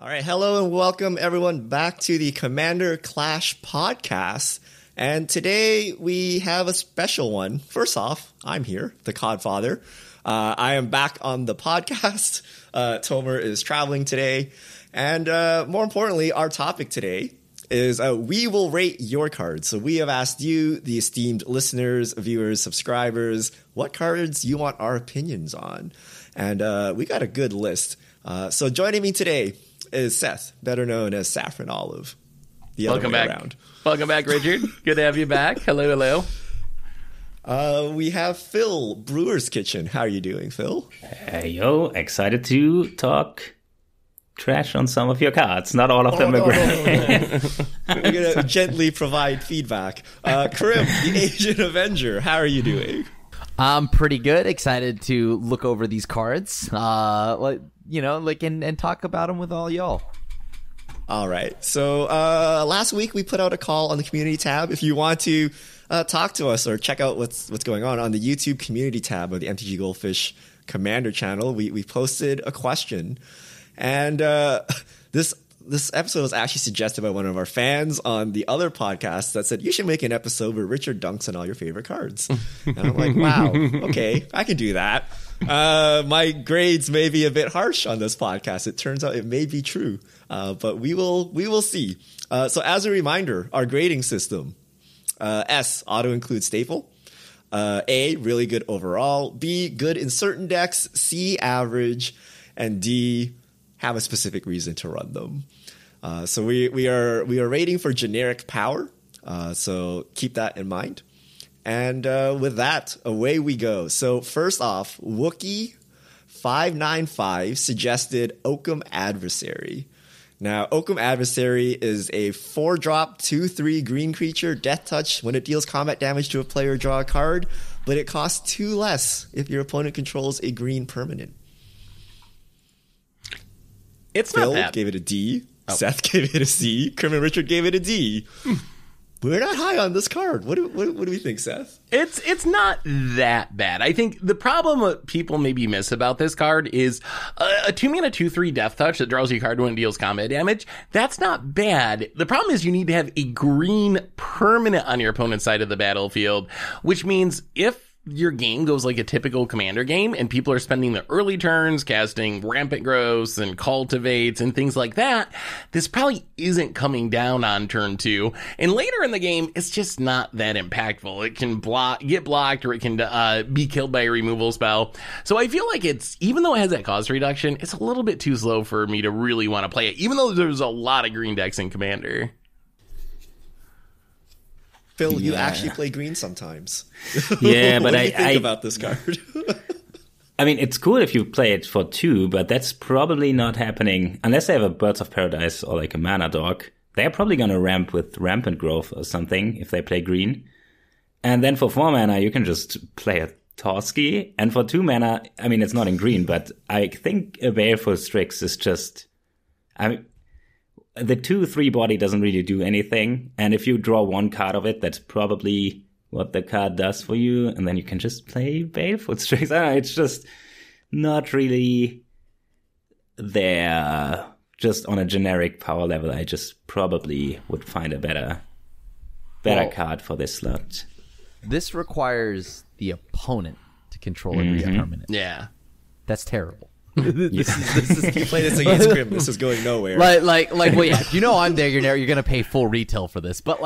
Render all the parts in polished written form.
All right, hello and welcome everyone back to the Commander Clash podcast. And today we have a special one. First off, I'm here, the Codfather. I am back on the podcast. Tomer is traveling today. And more importantly, our topic today is we will rate your cards. So we have asked you, the esteemed listeners, viewers, subscribers, what cards you want our opinions on. And we got a good list. So joining me today is Seth, better known as Saffron Olive. Welcome back. Welcome back, Richard. Good to have you back. Hello. We have Phil, Brewer's Kitchen. How are you doing, Phil? Hey, yo, excited to talk trash on some of your cards. Not all of them are great. We're going to gently provide feedback. Karim, the Asian Avenger. How are you doing? I'm pretty good. Excited to look over these cards, and talk about them with all y'all. All right. So last week we put out a call on the community tab. If you want to talk to us or check out what's going on the YouTube community tab of the MTG Goldfish Commander channel, we posted a question, and this episode was actually suggested by one of our fans on the other podcast that said you should make an episode where Richard dunks on all your favorite cards. And I'm like, wow, okay, I can do that. My grades may be a bit harsh on this podcast. It turns out it may be true, but we will see. So as a reminder, our grading system: S, auto include staple; A, really good overall; B, good in certain decks; C, average; and D, have a specific reason to run them. So we are rating for generic power. So keep that in mind. And with that, away we go. So first off, Wookie595 suggested Occam Adversary. Now, Occam Adversary is a 4-drop, 2/3 green creature, death touch. When it deals combat damage to a player, draw a card, but it costs 2 less if your opponent controls a green permanent. It's Phil not bad. gave it a D. Oh. Seth gave it a C. Krim and Richard gave it a D. We're not high on this card. What do we think, Seth? It's not that bad. I think the problem what people maybe miss about this card is a 2-mana 2/3 death touch that draws you a card when it deals combat damage. That's not bad. The problem is you need to have a green permanent on your opponent's side of the battlefield, which means if your game goes like a typical Commander game and people are spending the early turns casting Rampant Growths and Cultivates and things like that, this probably isn't coming down on turn 2. And later in the game, it's just not that impactful. It can get blocked, or it can be killed by a removal spell. So I feel like it's, even though it has that cost reduction, it's a little bit too slow for me to really want to play it, even though there's a lot of green decks in Commander. Phil, you actually play green sometimes. Yeah, but what do you think about this card? I mean, it's cool if you play it for 2, but that's probably not happening unless they have a Birds of Paradise or like a Mana Dog. They're probably going to ramp with Rampant Growth or something if they play green. And then for 4 mana, you can just play a Torsky. And for 2 mana, I mean, it's not in green, but I think a Baleful Strix is just, I mean, the 2/3 body doesn't really do anything. And if you draw 1 card of it, that's probably what the card does for you. And then you can just play Baleful Strix. I don't know, it's just not really there. Just on a generic power level, I just probably would find a better card for this slot. This requires the opponent to control a green permanent. Yeah. That's terrible. This is you play this against Grim. This is going nowhere. Well, yeah. You know I'm there. You're gonna pay full retail for this, but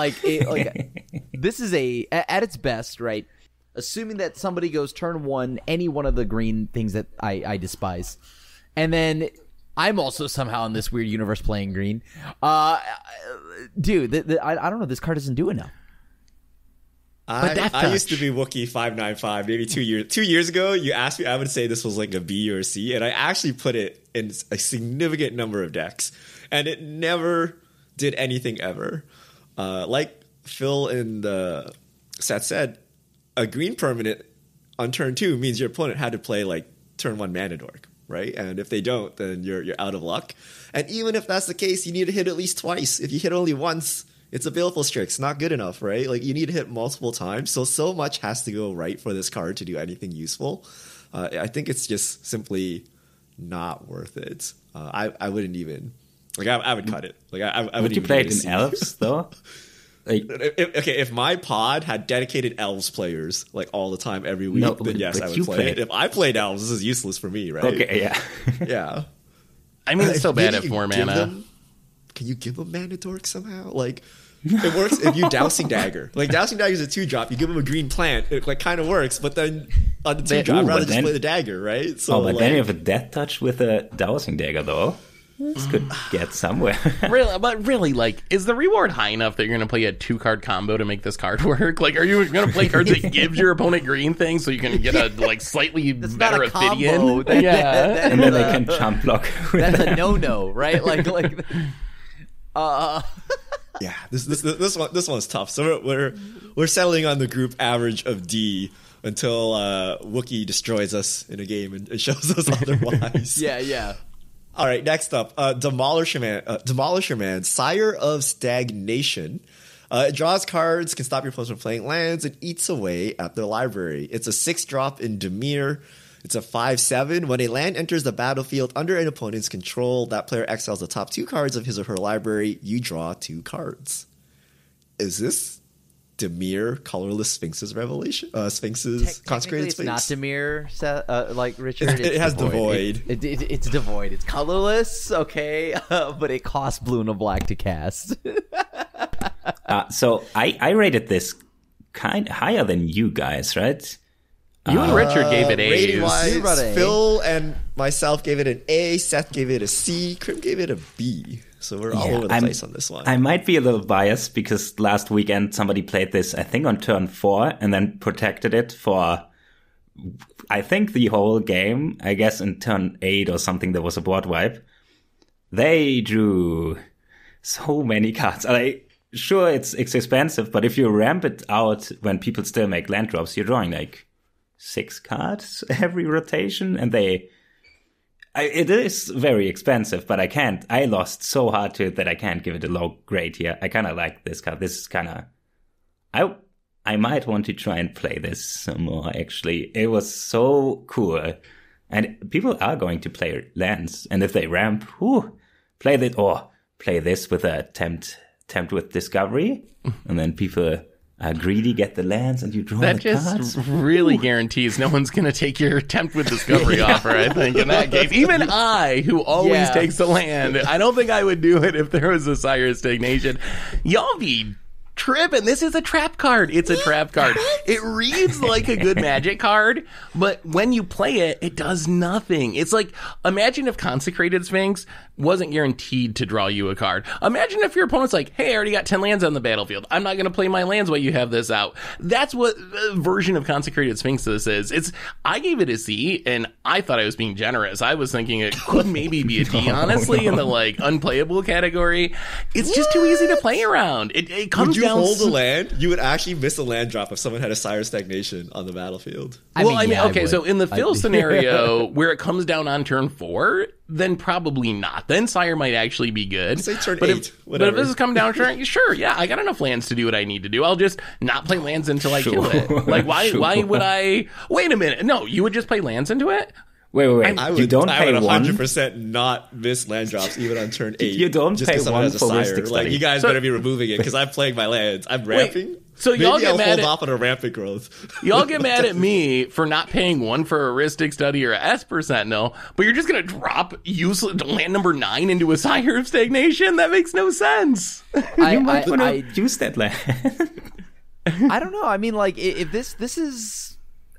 this is at its best, right? Assuming that somebody goes turn 1, any one of the green things that I despise, and then I'm also somehow in this weird universe playing green. Dude, I don't know. This card doesn't do enough. I used to be Wookie595 maybe 2 years ago. You asked me, I would say this was like a B or a C, and I actually put it in a significant number of decks, and it never did anything ever. Like Phil and Seth said, a green permanent on turn 2 means your opponent had to play like turn 1 Mana Dork, right? And if they don't, then you're out of luck. And even if that's the case, you need to hit at least twice. If you hit only once, it's a Baleful Strix, not good enough, right? Like you need to hit multiple times. So much has to go right for this card to do anything useful. I think it's just simply not worth it. I wouldn't even Like I would cut it. Like I Would you play it in elves though? Like, if my pod had dedicated elves players like all the time every week, then yes, I would play it. If I played elves, this is useless for me, right? Okay, yeah. Yeah. I mean, it's so bad at you 4 give mana. them- Can you give them mana dork somehow? Like, it works if you Dousing Dagger. Like, Dousing Dagger is a 2-drop. You give them a green plant, it like kind of works. But then on the 2-drop, I'd rather just play the dagger, right? So, but then you have a death touch with a Dowsing Dagger, though. This could get somewhere. Really, like, is the reward high enough that you're going to play a 2-card combo to make this card work? Like, are you going to play cards that gives your opponent green things so you can get a like slightly better not a combo. Ophidian? Yeah, And then they can jump block. That's a no-no, right? Like. yeah, this one's tough. So we're settling on the group average of D until Wookiee destroys us in a game and shows us otherwise. Yeah. All right, next up, Demolisher Man, Sire of Stagnation. It draws cards, can stop your opponents from playing lands, and eats away at their library. It's a 6-drop in Dimir. It's a 5/7. When a land enters the battlefield under an opponent's control, that player exiles the top 2 cards of his or her library. You draw 2 cards. Is this Dimir, Colorless Sphinx's Revelation? Sphinx's Consecrated It's Sphinx? not Dimir, like Richard. It has Devoid. It's Devoid. It's colorless, okay, but it costs blue and a black to cast. So I rated this kind higher than you guys, right? you and Richard gave it A's. Rating-wise, You're about A. Phil and myself gave it an A. Seth gave it a C. Krim gave it a B. So we're all over the place on this one. I might be a little biased because last weekend somebody played this, I think, on turn 4 and then protected it for, I think, the whole game. I guess in turn 8 or something there was a board wipe. They drew so many cards. Sure, it's expensive, but if you ramp it out when people still make land drops, you're drawing like 6 cards every rotation, and it is very expensive, but I lost so hard to it that I can't give it a low grade here. I kind of like this card. This is kind of, I might want to try and play this some more, actually. It was so cool. And people are going to play lands, and if they ramp, play this with a tempt with Discovery, and then people are greedy, get the lands, and you draw That the just cards. really guarantees no one's going to take your attempt with Discovery offer, I think, in that case. Even I, who always takes the land, I don't think I would do it if there was a Sire of Stagnation. Y'all be tripping. This is a trap card. It's a trap card. It reads like a good Magic card, but when you play it, it does nothing. It's like, imagine if Consecrated Sphinx wasn't guaranteed to draw you a card. Imagine if your opponent's like, hey, I already got 10 lands on the battlefield. I'm not going to play my lands while you have this out. That's what version of Consecrated Sphinx this is. I gave it a C, and I thought I was being generous. I was thinking it could maybe be a D, honestly, in the like unplayable category. It's just too easy to play around. It comes Would you down hold a land? You would actually miss a land drop if someone had a Sire of Stagnation on the battlefield. Okay, so in the Phil scenario where it comes down on turn 4, then probably not. Then Sire might actually be good. Say turn but 8, if, whatever. But if this is coming down turn, sure, yeah, I got enough lands to do what I need to do. I'll just not play lands until I kill it. Like, why would I? Wait a minute. No, you would just play lands into it? Wait. I You would, don't I pay would one. 100% not miss land drops even on turn 8. You don't just pay 'cause someone one has a for Sire. Mystic Like, Study. you guys better be removing it because I'm playing my lands. I'm ramping. so y'all Maybe get I'll mad hold at- off on a rampant growth. Y'all get mad at me for not paying one for a Ristic Study or a Esper Sentinel, but you're just going to drop useless land number 9 into a Sire of Stagnation? That makes no sense. You might want to use that land. I don't know. I mean, like, if this is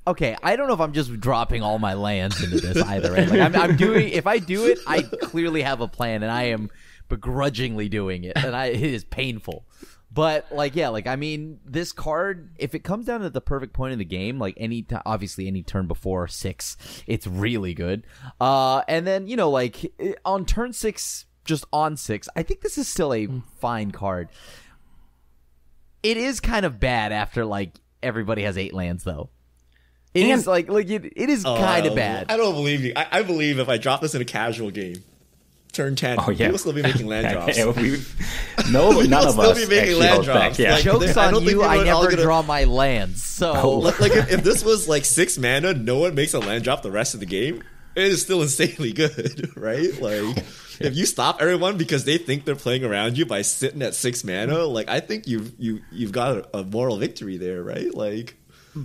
okay, I don't know if I'm just dropping all my lands into this either. Right? Like, I'm doing. If I do it, I clearly have a plan, and I am begrudgingly doing it, and it is painful. But like, yeah, like I mean, this card, if it comes down to the perfect point in the game, like obviously any turn before 6, it's really good. And then like on turn 6, just on 6, I think this is still a fine card. It is kind of bad after like everybody has 8 lands though. It is like it is kind of bad. I don't believe you. I believe if I drop this in a casual game, turn 10, Oh, yeah. people still be making land drops. None We'll of still us be making actually land hold back. drops. Yeah. Like, Joke's I don't on think you, people I are all never gonna- draw my lands. So Like if this was like 6 mana, no one makes a land drop the rest of the game. It is still insanely good, right? Like if you stop everyone because they think they're playing around you by sitting at 6 mana, like I think you've got a moral victory there, right? Like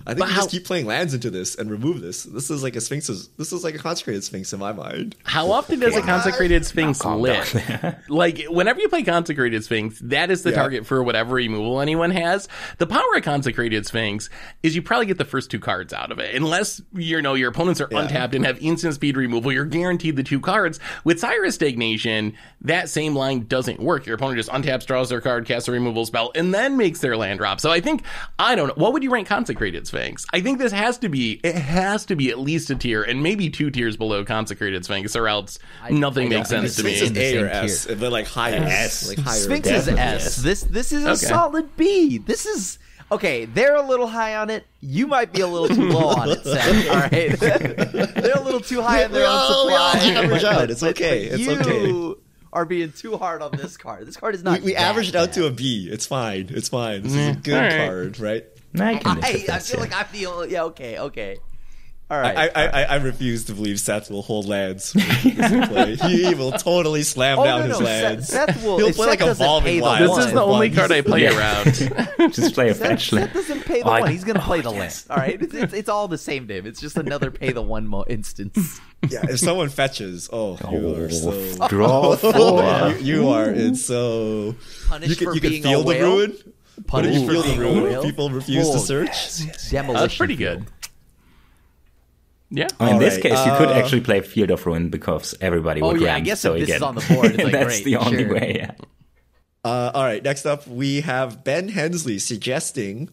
I think you just keep playing lands into this and remove this. This is like this is like a consecrated Sphinx in my mind. How often does a consecrated Sphinx live? Like, whenever you play consecrated Sphinx, that is the target for whatever removal anyone has. The power of consecrated Sphinx is you probably get the first 2 cards out of it. Unless, your opponents are untapped and have instant speed removal, you're guaranteed the 2 cards. With Cyrus Stagnation, that same line doesn't work. Your opponent just untaps, draws their card, casts a removal spell, and then makes their land drop. So I think, I don't know, what would you rank consecrated Sphinx? I think this has to be at least a tier and maybe 2 tiers below consecrated Sphinx, or else nothing makes sense to me. Sphinx is A or S, but like higher S. Like higher. Sphinx is S. This is a solid B. This is okay. They're a little high on it. You might be a little too low on it, Seth. All right, they're a little too high on their own supply. Average out. It's okay. It's okay. You are being too hard on this card. This card is not. We averaged out to a B. It's fine. It's fine. This is a good card, right? I feel like I feel okay. All right. I refuse to believe Seth will hold lands. He will totally slam down his lands. Seth will. He'll play like Evolving Wilds. This is the only card I play around. Just play a fetch land. Seth doesn't pay the one. He's gonna play the land. All right. It's all the same to him. It's just another pay the one instance. Yeah. If someone fetches, you are so draw 4. You are. It's so. Punished for being feel a whale. the ruin. Punished feel for the being a ruin. whale. People refuse to search. Demolition. That's pretty good. Yeah. In this case, you could actually play Field of Ruin because everybody would ramp. I guess so if this again, is on the board, it's like, that's great, the only sure. way. Yeah. All right. Next up, we have Ben Hensley suggesting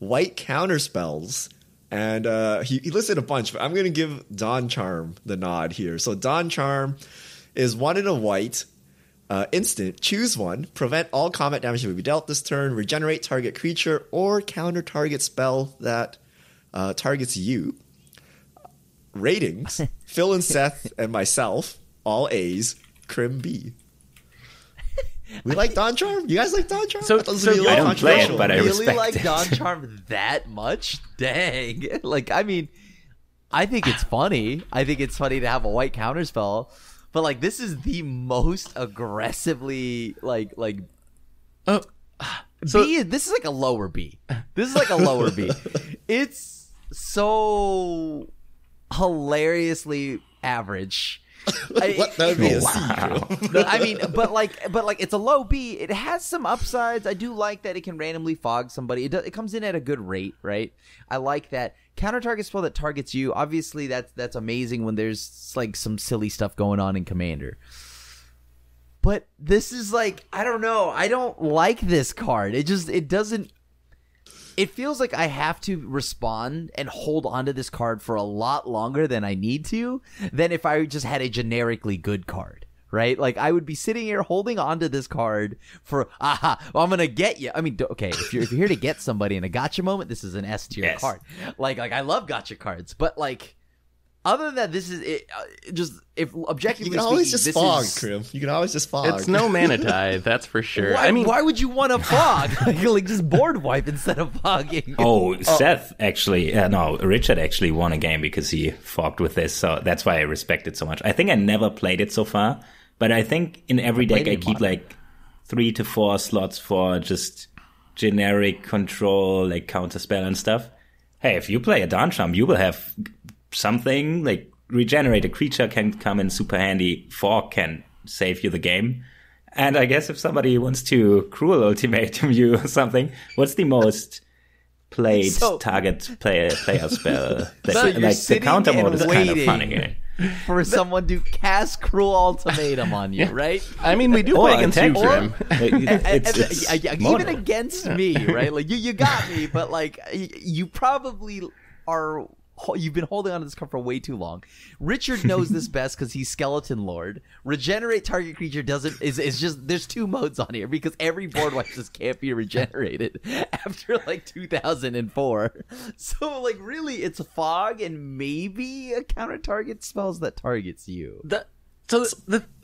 white counter spells, and he listed a bunch, but I'm going to give Dawn Charm the nod here. So Dawn Charm is 1 in a white. Instant, choose one, prevent all combat damage that will be dealt this turn, regenerate target creature, or counter target spell that targets you. Ratings, Phil and Seth and myself, all A's, Crim B. We like Dawn Charm? You guys like Dawn Charm? So I don't play it, but I really respect like it. Dawn Charm that much? Dang. Like, I mean, I think it's funny. I think it's funny to have a white counterspell. But like, this is the most aggressively like So B. This is like a lower B. This is like a lower B. It's so hilariously average. What? That would be a C. No, I mean, but like, it's a low B. It has some upsides. I do like that it can randomly fog somebody. It comes in at a good rate, right? I like that. Counter target spell that targets you. Obviously, that's amazing when there's like some silly stuff going on in Commander. But this is like, I don't know. I don't like this card. It doesn't. It feels like I have to respond and hold onto this card for a lot longer than I need to than if I just had a generically good card, right? Like, I would be sitting here holding onto this card for, well, I'm going to get you. I mean, okay, if you're here to get somebody in a gotcha moment, this is an S tier card. Like I love gotcha cards, but like, other than that, this is it. Just if objectively, you can always speaking, just fog, Crim. You can always just fog. it's no mana tide, that's for sure. Why would you want to fog? like just board wipe instead of fogging. Seth actually, Richard actually won a game because he fogged with this, so that's why I respect it so much. I think I never played it so far, but I think in every deck I keep like 3 to 4 slots for just generic control, like counterspell and stuff. Hey, if you play a Dawn Charm, you will have something like regenerate a creature can come in super handy. Fog can save you the game. And I guess if somebody wants to cruel ultimatum you or something, what's the most played target player spell? So like the counter mode is kind of funny. For someone to cast cruel ultimatum on you, right? I mean, we do play against you, Crim. Even against me, right? Like you got me, but like you probably are. You've been holding on to this card for way too long. Richard knows this best because he's Skeleton Lord. Regenerate target creature is just there's 2 modes on here because every board wipe just can't be regenerated after like 2004. So like really, it's a fog and maybe a counter target spells that targets you.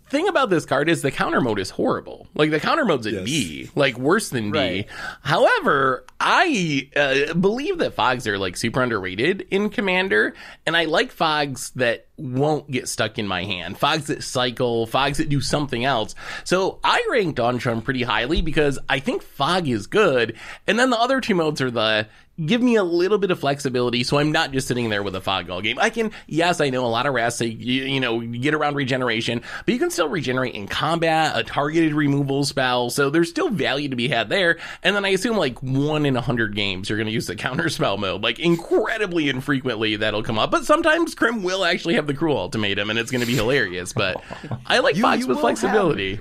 thing about this card is the counter mode is horrible. Like, the counter mode's at B, like worse than B. Right. However, I believe that fogs are like super underrated in Commander, and I like fogs that won't get stuck in my hand. Fogs that cycle, fogs that do something else. So I ranked Dawn Charm pretty highly because I think fog is good, and then the other two modes are the give me a little bit of flexibility so I'm not just sitting there with a fog all game. I can, yes, I know a lot of rest, say, you know, you get around regeneration, but you can still regenerate in combat, a targeted removal spell, so there's still value to be had there. And then I assume like 1 in 100 games you're going to use the counter spell mode. Like, incredibly infrequently that'll come up, but sometimes Crim will actually have the Cruel Ultimatum and it's going to be hilarious, but I like fogs with flexibility.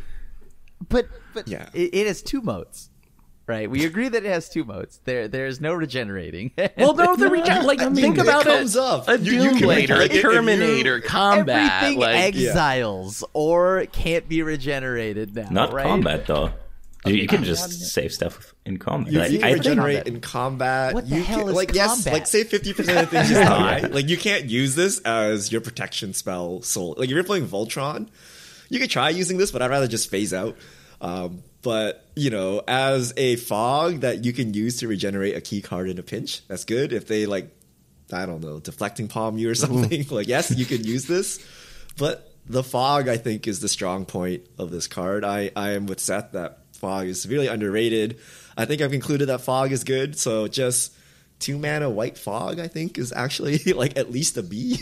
But Yeah. it has 2 modes. Right, we agree that it has 2 modes. There's no regenerating. Well, no, the think about it comes it. up. A You can Doomblade or a like, if you- Terminator combat. Everything like, exiles or can't be regenerated now. Not right? combat though. You can just save stuff in combat. You Like, can I think regenerate in combat. What the you hell can, is like yes, combat? like say 50% of things just die. Like you can't use this as your protection spell. So like if you're playing Voltron, you could try using this, but I'd rather just phase out. But you know, as a fog that you can use to regenerate a key card in a pinch, that's good. If they like, I don't know, deflecting palm you or something, like yes, you can use this. But the fog, I think, is the strong point of this card. I am with Seth that fog is severely underrated. I think I've concluded that fog is good. So just 2 mana white fog, I think, is actually like at least a B,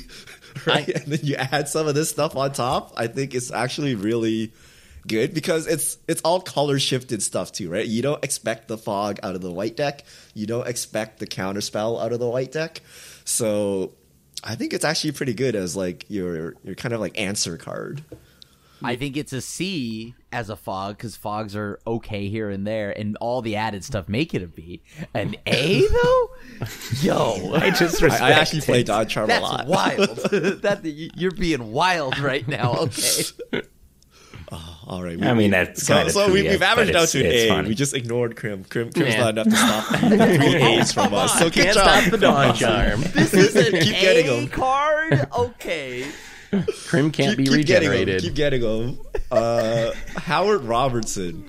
right? And then you add some of this stuff on top. I think it's actually really good because it's all color shifted stuff too, right? You don't expect the fog out of the white deck. You don't expect the counter spell out of the white deck. So I think it's actually pretty good as like your kind of like answer card. I think it's a C as a fog because fogs are okay here and there, and all the added stuff make it a B. An A though, yo, I just respect I actually it. play Dawn Charm a that's lot. wild. You're being wild right now. Okay, All right. I mean, that's kind of so true, we've yeah, averaged but out to an it's A. funny. We just ignored Crim. Crim's Yeah. not enough to stop 3 A's from us. So good can't job. stop the Dawn Charm. this is an Keep getting A them. card. Okay, Crim can't be Keep getting 'em. regenerated. Keep getting them. Howard Robertson.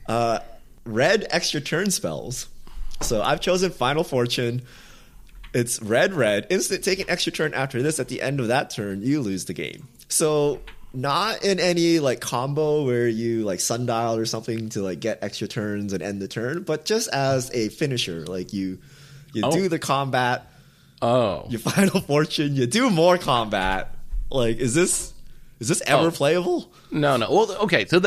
Red extra turn spells. So I've chosen Final Fortune. It's red. Instant take an extra turn after this. At the end of that turn, you lose the game. So not in any like combo where you like sundial or something to like get extra turns and end the turn, but just as a finisher. Like you do the combat, Oh. your Final Fortune, you do more combat. Like, is this ever playable? No. Well, okay, so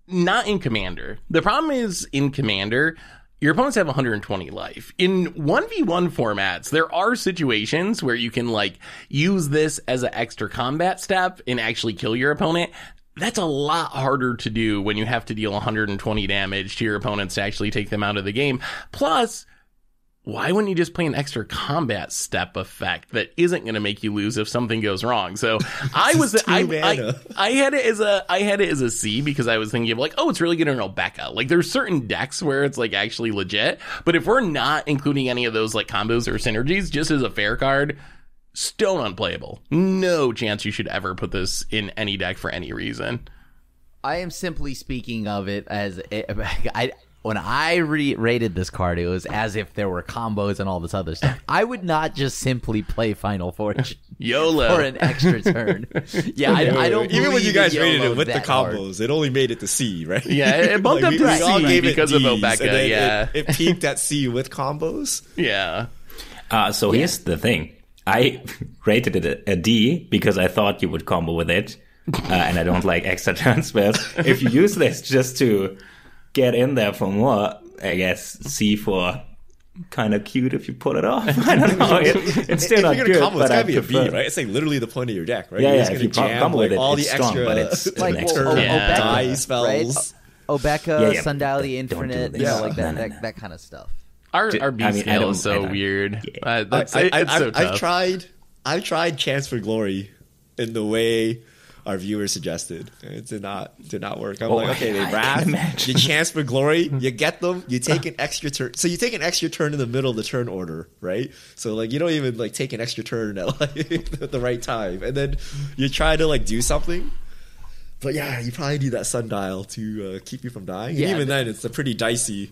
not in Commander. The problem is in Commander, your opponents have 120 life. In 1v1 formats, there are situations where you can like use this as an extra combat step and actually kill your opponent. That's a lot harder to do when you have to deal 120 damage to your opponents to actually take them out of the game. Plus, why wouldn't you just play an extra combat step effect that isn't going to make you lose if something goes wrong? So I had it as a C because I was thinking of like, oh, it's really good in Obeka. Like there's certain decks where it's like actually legit, but if we're not including any of those like combos or synergies, just as a fair card, stone unplayable. No chance you should ever put this in any deck for any reason. I am simply speaking of it as when I rated this card, it was as if there were combos and all this other stuff. I would not just simply play Final Fortune YOLO. for an extra turn. Yeah, I don't. Even when you guys believe in rated it YOLO with the that hard. combos, it only made it to C, right? Yeah, it bumped up to we all C gave it because of Ds, Obeka, and then yeah. it peaked at C with combos. Yeah. So here's the thing. I rated it a D because I thought you would combo with it. And I don't like extra turn spells. If you use this just to get in there for more, I guess C for kind of cute if you pull it off. I don't know. It's still if not you're good, gonna combo, it's but I gotta be a B, prefer. right? It's like literally the point of your deck, right? Yeah, You're yeah, just if gonna you jam combo with like, it, all it's the strong, extra but it's an Like, extra well, turn. Yeah. die Obeka, spells. right? Obeka, Yeah, yeah, Sandali, don't do Infinite, this. you know, Yeah. like No, no, no. that kind of stuff. Our B I mean, I scale don't- is so I don't- weird. yeah. It's so tough. I've tried Chance for Glory in the way our viewers suggested. It did not work. I'm Oh, like, okay, they I can wrath, imagine. you Chance for Glory, you get them, you take an extra turn. So you take an extra turn in the middle of the turn order, right? So like you don't even like take an extra turn at like the right time, and then you try to like do something. But yeah, you probably need that sundial to keep you from dying. Yeah, and even then, it's a pretty dicey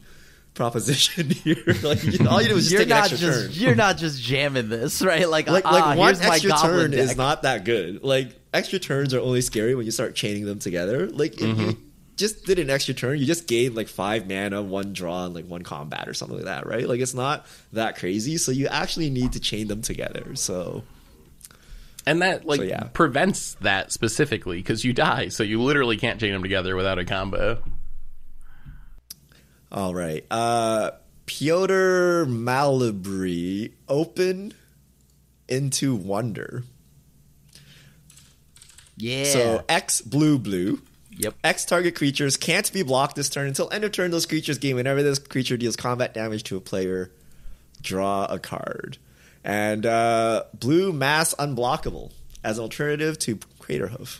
proposition here. Like, all you do is just take an extra turn. You're not just jamming this, right? Like One here's my extra goblin turn deck. is not that good. Like, extra turns are only scary when you start chaining them together. Like, if you just did an extra turn, you just gained like 5 mana, 1 draw, and like 1 combat or something like that, right? Like, it's not that crazy. So you actually need to chain them together. So. And that prevents that specifically because you die, so you literally can't chain them together without a combo. All right. Piotr Malibri, Open into Wonder. Yeah. So X blue. Yep. X target creatures can't be blocked this turn. Until end of turn, those creatures gain whenever this creature deals combat damage to a player. Draw a card. And blue mass unblockable as an alternative to Craterhoof.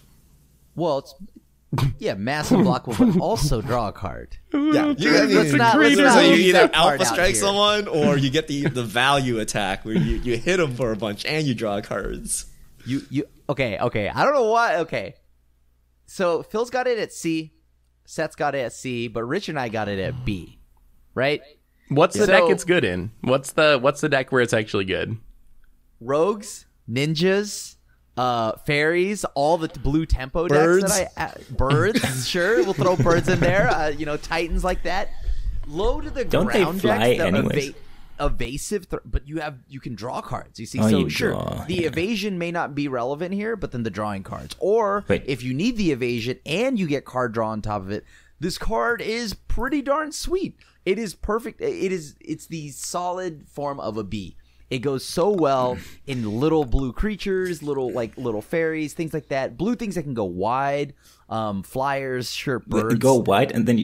Well, it's mass unblockable, but also draw a card. Yeah, let's not so you leave either that part alpha out strike here. someone, or you get the value attack where you hit them for a bunch and you draw cards. Okay. I don't know why. Okay, so Phil's got it at C, Seth's got it at C, but Rich and I got it at B, right? What's the deck it's good in? What's the deck where it's actually good? Rogues, ninjas, fairies, all the blue tempo Birds. decks that birds, sure, we'll throw birds in there. Titans like that. Low to the Don't they ground fly decks that anyways? evasive, but you can draw cards. You see, Oh, so you sure, draw, the yeah. evasion may not be relevant here, but then the drawing cards, or Wait. if you need the evasion and you get card draw on top of it, this card is pretty darn sweet. It is perfect. It's the solid form of a B. It goes so well in little blue creatures, little fairies, things like that. Blue things that can go wide, flyers, sure, birds. You go wide, and then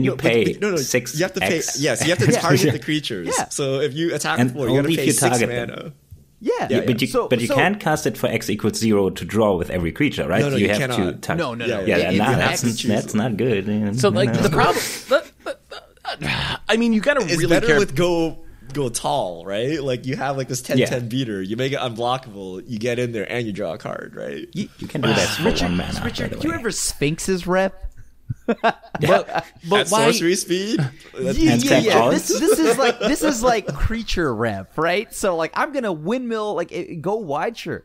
you pay no, 6. You have to pay. X. Yes, you have to target the creatures. Yeah. So if you attack And before, you got to only pay if you 6 target mana. them. Yeah, But you can't cast it for X equals 0 to draw with every creature, right? No, you you have to cannot. target. No. Yeah, nah, X is that's not good. So the problem, I mean, you got to It's really better care. with go tall, right? Like you have like this 10-10 beater. You make it unblockable. You get in there and you draw a card, right? You can do that for 1 mana. Richard, by the do you way. ever Sphinx's rep? but At why? sorcery speed. And tap out. This is like creature rep, right? So like I'm gonna windmill, go wide, sure.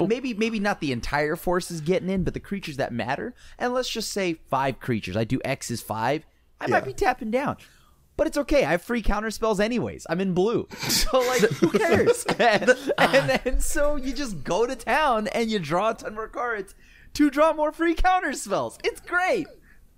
Maybe not the entire force is getting in, but the creatures that matter. And let's just say 5 creatures. I do X is 5. I might be tapping down. But it's okay. I have free counter spells anyways. I'm in blue. So, who cares? and so you just go to town and you draw a ton more cards to draw more free counter spells. It's great.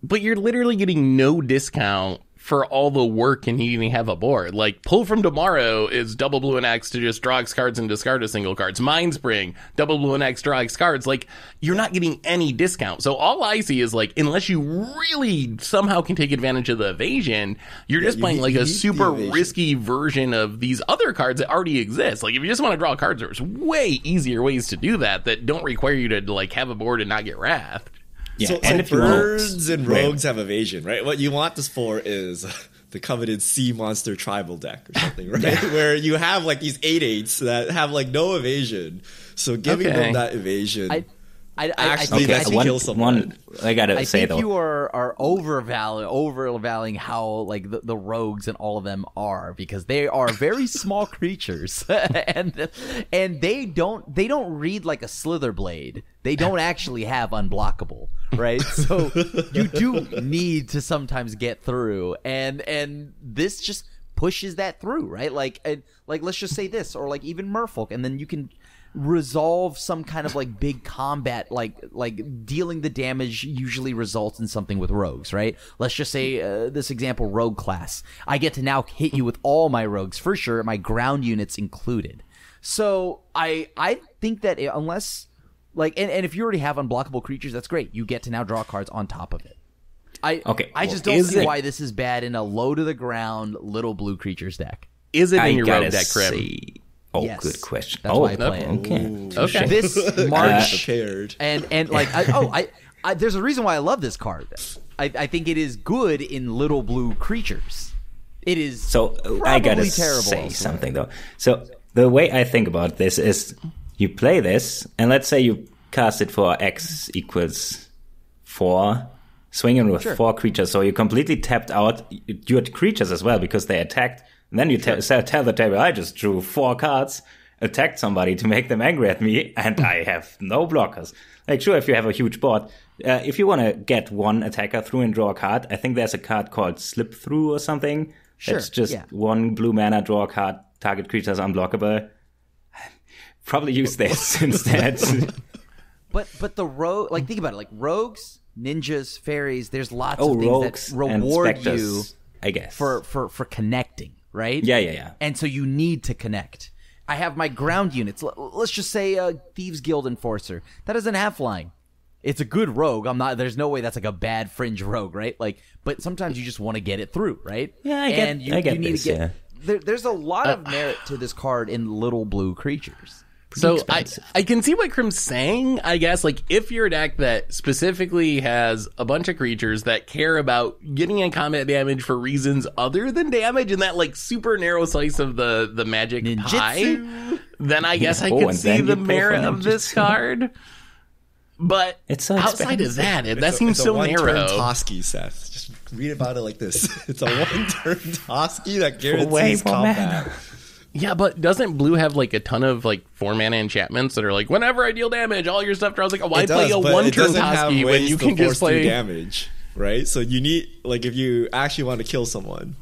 But you're literally getting no discount for all the work and you even have a board. Like, Pull from Tomorrow is double blue and X to just draw X cards and discard a single cards. Mindspring, double blue and X, draw X cards. Like, you're not getting any discount. So all I see is, unless you really somehow can take advantage of the evasion, you're just playing, you a need super the evasion. risky version of these other cards that already exist. Like, if you just want to draw cards, there's way easier ways to do that don't require you to, have a board and not get wrathed. Yeah, So, and if you want- birds and rogues have evasion, right? What you want this for is the coveted sea monster tribal deck or something, right? Where you have these 8/8s that have no evasion. So giving them that evasion actually think, lets you kill someone. I gotta I say think though, you are overvaluing how the rogues and all of them are, because they are very small creatures and they don't read like a slither blade. They don't actually have unblockable, right? So you do need to sometimes get through, and this just pushes that through, right? Let's just say this, or even Merfolk, and then you can resolve some kind of big combat, like dealing the damage usually results in something with rogues, right? Let's just say this example, rogue class. I get to now hit you with all my rogues for sure, my ground units included. So I think that unless and if you already have unblockable creatures, that's great. You get to now draw cards on top of it. I just don't see why this is bad in a low to the ground little blue creatures deck. Is it I in your gotta rogue deck, Krim? say, oh, Yes. good question. That's why I play it. Okay. Okay. This March Prepared. and there's a reason why I love this card. I think it is good in little blue creatures. It is So probably I gotta terrible say elsewhere. something though. So the way I think about this is, you play this, and let's say you cast it for X equals swinging with 4 creatures. So you completely tapped out your creatures as well because they attacked. And then you tell the table, I just drew 4 cards, attacked somebody to make them angry at me, and I have no blockers. Like, sure, if you have a huge board, if you want to get one attacker through and draw a card, I think there's a card called Slip Through or something. Sure, it's just 1 blue mana, draw a card, target creatures unblockable. Probably use this instead. But the rogue, like, think about it, like rogues, ninjas, fairies. There's lots Oh, of things rogues that reward and specters, you, I guess, for connecting, right? Yeah. And so you need to connect. I have my ground units. Let's just say Thieves Guild Enforcer. That doesn't have flying. It's a good rogue. There's no way that's like a bad fringe rogue, right? Like, but sometimes you just want to get it through, right? Yeah, I get need this, to get. There's a lot of merit to this card in little blue creatures. So I can see what Crim's saying, I guess. Like, if you're a deck that specifically has a bunch of creatures that care about getting in combat damage for reasons other than damage in that, like, super narrow slice of the magic pie, then I guess I could see the merit of this card. But it's so outside of that, that seems so narrow. It's a one-turn Toski, Seth. Just read about it like this. It's a one-turn Toski that guarantees combat. Yeah, but doesn't blue have like a ton of like 4-mana enchantments that are like, whenever I deal damage, all your stuff draws? Like, why play a one-turn Toski when you can just play damage, right? So you need, like, if you actually want to kill someone.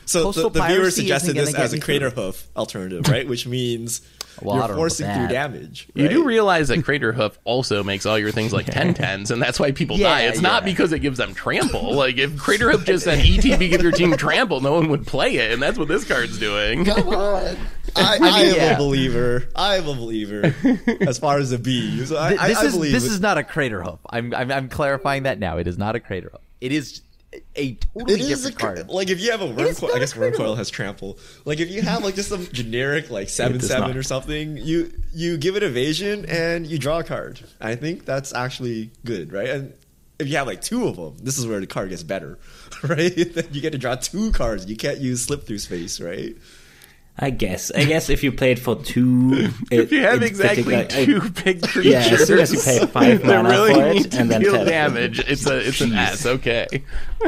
So the viewer Piracy suggested isn't this gonna as a get me Crater through. Hoof alternative, right? Which means Well, I you're don't know forcing about through that. damage. You right? do realize that Crater Hoof also makes all your things like 10/10s, and that's why people die. It's not because it gives them trample. Like, if Crater Hoof just said ETB give your team trample, no one would play it, and that's what this card's doing. Come on. I am a believer. I am a believer as far as the B. So I believe this is not a Crater Hoof. I'm clarifying that now. It is not a Crater Hoof. It is a totally different card. Like, if you have a Wormcoil, I guess Wormcoil has trample. Like, if you have like just some generic like 7/7 or something, you give it evasion and you draw a card. I think that's actually good, right? And if you have like 2 of them, this is where the card gets better, right? Then you get to draw 2 cards. You can't use Slip Through Space, right? I guess if you played for 2, If you have exactly 2 big creatures, yeah, as soon as you pay 5 that mana really for need it, to and then deal tap it. damage, it's an S. Okay.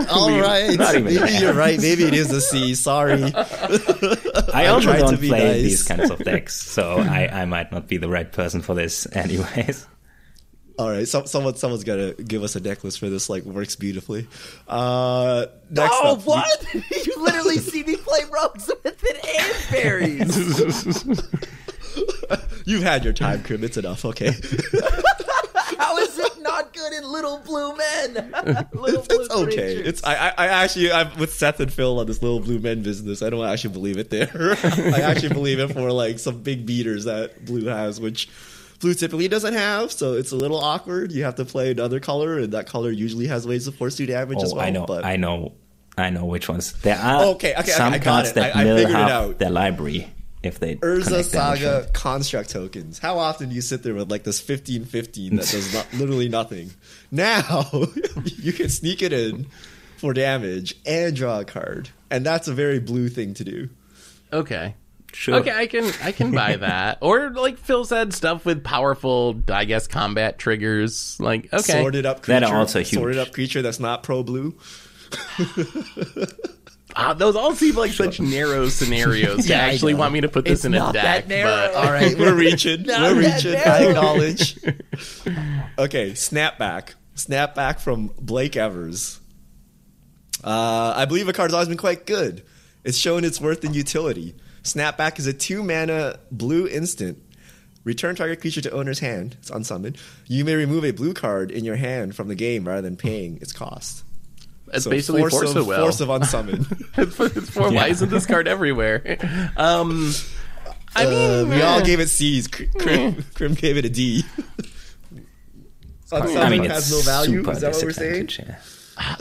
All right. Not even Maybe that. you're right. Maybe it is a C. Sorry. I also tried to don't be play nice. these kinds of decks, so I might not be the right person for this anyways. All right, someone's got to give us a deck list for this. Like, works beautifully. Next Oh, up, what? You literally see me play rogues with it and fairies. You've had your time, Crim. It's enough. Okay. How is it not good in Little Blue Men? Little Blue It's okay. creatures. It's I'm with Seth and Phil on this Little Blue Men business. I don't actually believe it there. I actually believe it for like some big beaters that Blue has, which Blue typically doesn't have. So it's a little awkward. You have to play another color, and that color usually has ways to force you damage as well. I know which ones. There are some I got cards it. that I mill figured it up out. their library if they Urza connect damage from Saga it. construct tokens. How often do you sit there with like this 15/15 that does literally nothing? Now you can sneak it in for damage and draw a card, and that's a very Blue thing to do. Okay. Sure. Okay, I can buy that. Or, like Phil said, stuff with powerful, I guess, combat triggers. Like, okay. Sorted up creature. That are also huge. Sorted up creature that's not pro Blue. Those all seem like such narrow scenarios to Yeah, I actually know. want me to put this It's in a not deck. that narrow. But All right, we're reaching. Not We're that reaching. narrow. I acknowledge. Okay, Snapback. Snapback from Blake Evers. I believe a card's always been quite good. It's shown its worth in utility. Snapback is a 2-mana blue instant. Return target creature to owner's hand. It's unsummoned. You may remove a blue card in your hand from the game rather than paying its cost. it's So basically Force of Will. Force of unsummoned. It's for why isn't this card everywhere? I mean, we all gave it C's. Crim gave it a D. Unsummoned has no value. super Is that what we're saying? disadvantage, yeah.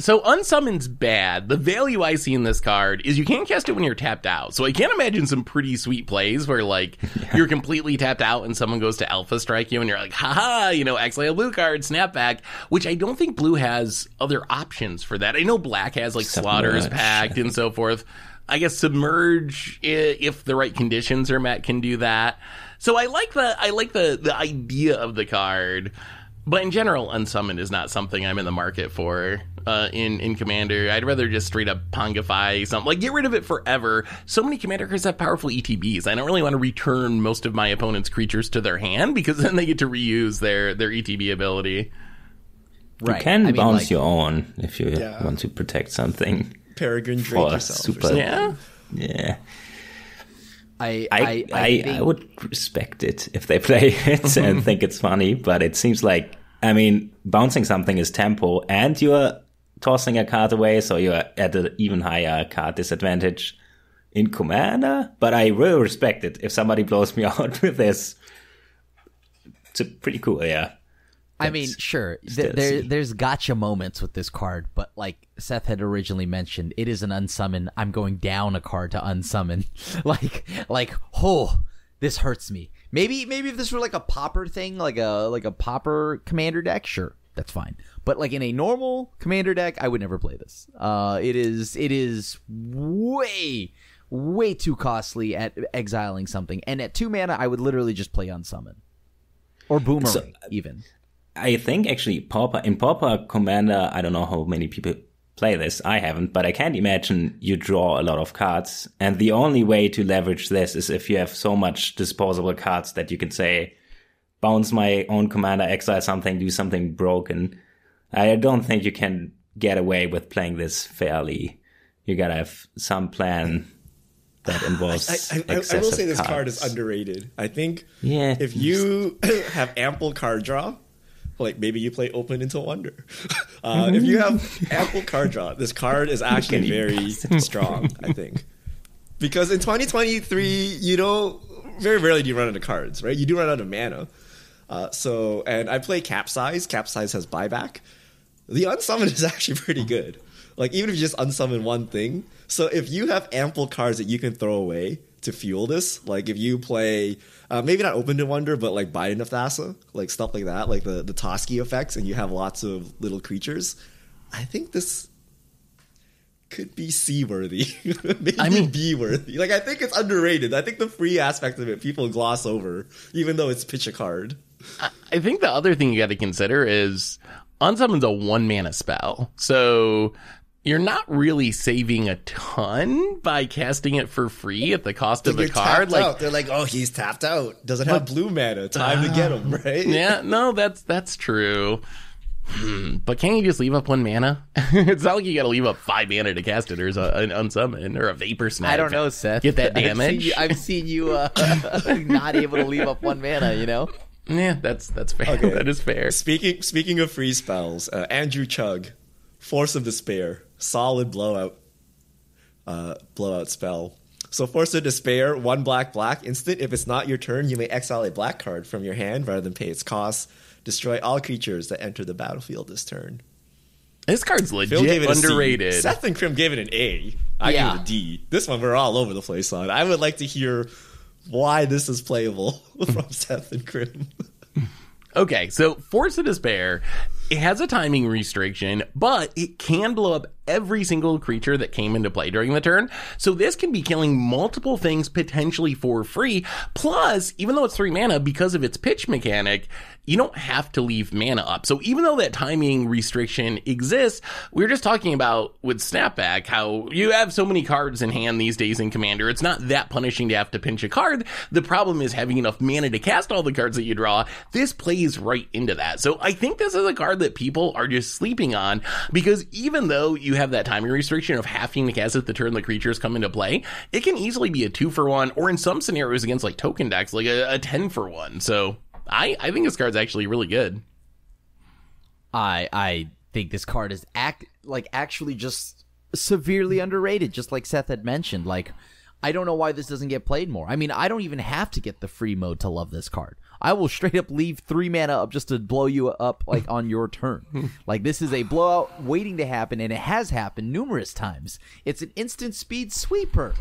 So Unsummoned's bad. The value I see in this card is you can't cast it when you're tapped out. So I can't imagine some pretty sweet plays where like you're completely tapped out and someone goes to Alpha Strike you and you're like, haha, exile a blue card, Snapback, which I don't think Blue has other options for that. I know Black has like Slaughter's Submerge. Pact and so forth. I guess Submerge, if the right conditions are met, can do that. So I like the idea of the card. But in general, Unsummoned is not something I'm in the market for in Commander. I'd rather just straight up Pongify something. Like, get rid of it forever. So many Commander cards have powerful ETBs. I don't really want to return most of my opponent's creatures to their hand, because then they get to reuse their ETB ability. You can bounce your own if you want to protect something. Peregrine Drake yourself. Super, Yeah. I would respect it if they play it and think it's funny, but it seems like, I mean, bouncing something is tempo, and you're tossing a card away, so you're at an even higher card disadvantage in Commander. But I will respect it if somebody blows me out with this. It's pretty cool, yeah. I mean, sure, there's gotcha moments with this card, but like Seth had originally mentioned, it is an unsummon. I'm going down a card to unsummon. This hurts me. Maybe if this were like a popper thing, like a popper commander deck, sure, that's fine. But like in a normal commander deck, I would never play this. It is way too costly at exiling something, and at 2 mana, I would literally just play unsummon or boomerang even. I think actually Pauper Commander, I don't know how many people play this. I haven't, but I can't imagine you draw a lot of cards. And the only way to leverage this is if you have so much disposable cards that you can say, bounce my own commander, exile something, do something broken. I don't think you can get away with playing this fairly. You gotta have some plan that involves I will say this card is underrated. I think if you have ample card draw, like maybe you play Open into Wonder. If you have ample card draw, this card is actually very strong, I think. Because in 2023, you don't, very rarely do you run out of cards, right? You do run out of mana. And I play Capsize. Capsize has buyback. The unsummon is actually pretty good. Like, even if you just unsummon one thing. So if you have ample cards that you can throw away to fuel this, like if you play, maybe not Open to Wonder, but like Biden of Thassa, like stuff like that, like the Toski effects, and you have lots of little creatures, I think this could be C-worthy. Maybe B-worthy. Like, I think it's underrated. I think the free aspect of it, people gloss over, even though it's pitch a card. I think the other thing you got to consider is Unsummon's a 1-mana spell. So you're not really saving a ton by casting it for free at the cost of the card. Like, out. They're like, oh, he's tapped out. Doesn't have blue mana. Time to get him, right? Yeah, no, that's true. But can't you just leave up 1 mana? It's not like you got to leave up 5 mana to cast it, or an unsummon, or a vapor snap. I don't know, Seth. Get that damage. I've seen you not able to leave up 1 mana. You know. Yeah, that's fair. Okay. That is fair. Speaking of free spells, Andrew Chug, Force of Despair, solid blowout spell. So Force of Despair, 1 black instant. If it's not your turn, you may exile a black card from your hand rather than pay its cost. Destroy all creatures that enter the battlefield this turn. This card's legit underrated. Seth and Krim gave it an A. I gave it a D. This one we're all over the place on. I would like to hear why this is playable from Seth and Krim. Okay, so Force of Despair, it has a timing restriction, but it can blow up every single creature that came into play during the turn. So this can be killing multiple things potentially for free. Plus, even though it's 3 mana, because of its pitch mechanic, you don't have to leave mana up. So even though that timing restriction exists, we were just talking about with Snapback how you have so many cards in hand these days in Commander. It's not that punishing to have to pinch a card. The problem is having enough mana to cast all the cards that you draw. This plays right into that. So I think this is a card that people are just sleeping on, because even though you have that timing restriction of having to cast it the turn the creatures come into play, it can easily be a 2-for-1, or in some scenarios against like token decks, like a 10-for-1. So I think this card's actually really good. I think this card is actually just severely underrated, just like Seth had mentioned. Like, I don't know why this doesn't get played more. I mean, I don't even have to get the free mode to love this card. I will straight up leave 3 mana up just to blow you up like on your turn. Like, this is a blowout waiting to happen, and it has happened numerous times. It's an instant speed sweeper.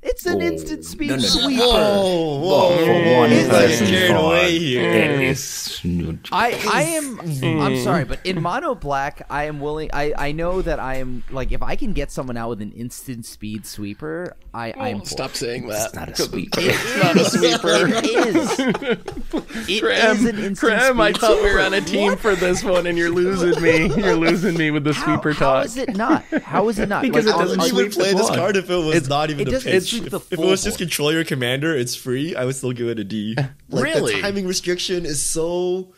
It's an instant speed no. sweeper. Whoa, For one He's like person carried card, away here. it is I'm sorry, but in mono black, I am willing. I know that I am like, if I can get someone out with an instant speed sweeper, I'm for Stop it. saying that. It's not a sweeper. It's not a sweeper. It is. It is an instant Graham, I speed thought we were sweeper. on a team for this one, and you're losing me. You're losing me with the sweeper How talk. is it not? How is it not? Because it I doesn't wouldn't even sweep the play this board. card if it was not even it a doesn't pitch. sweep the If it full was just board. control your commander, it's free. I would still give it a D. Like, Really? The timing restriction is so.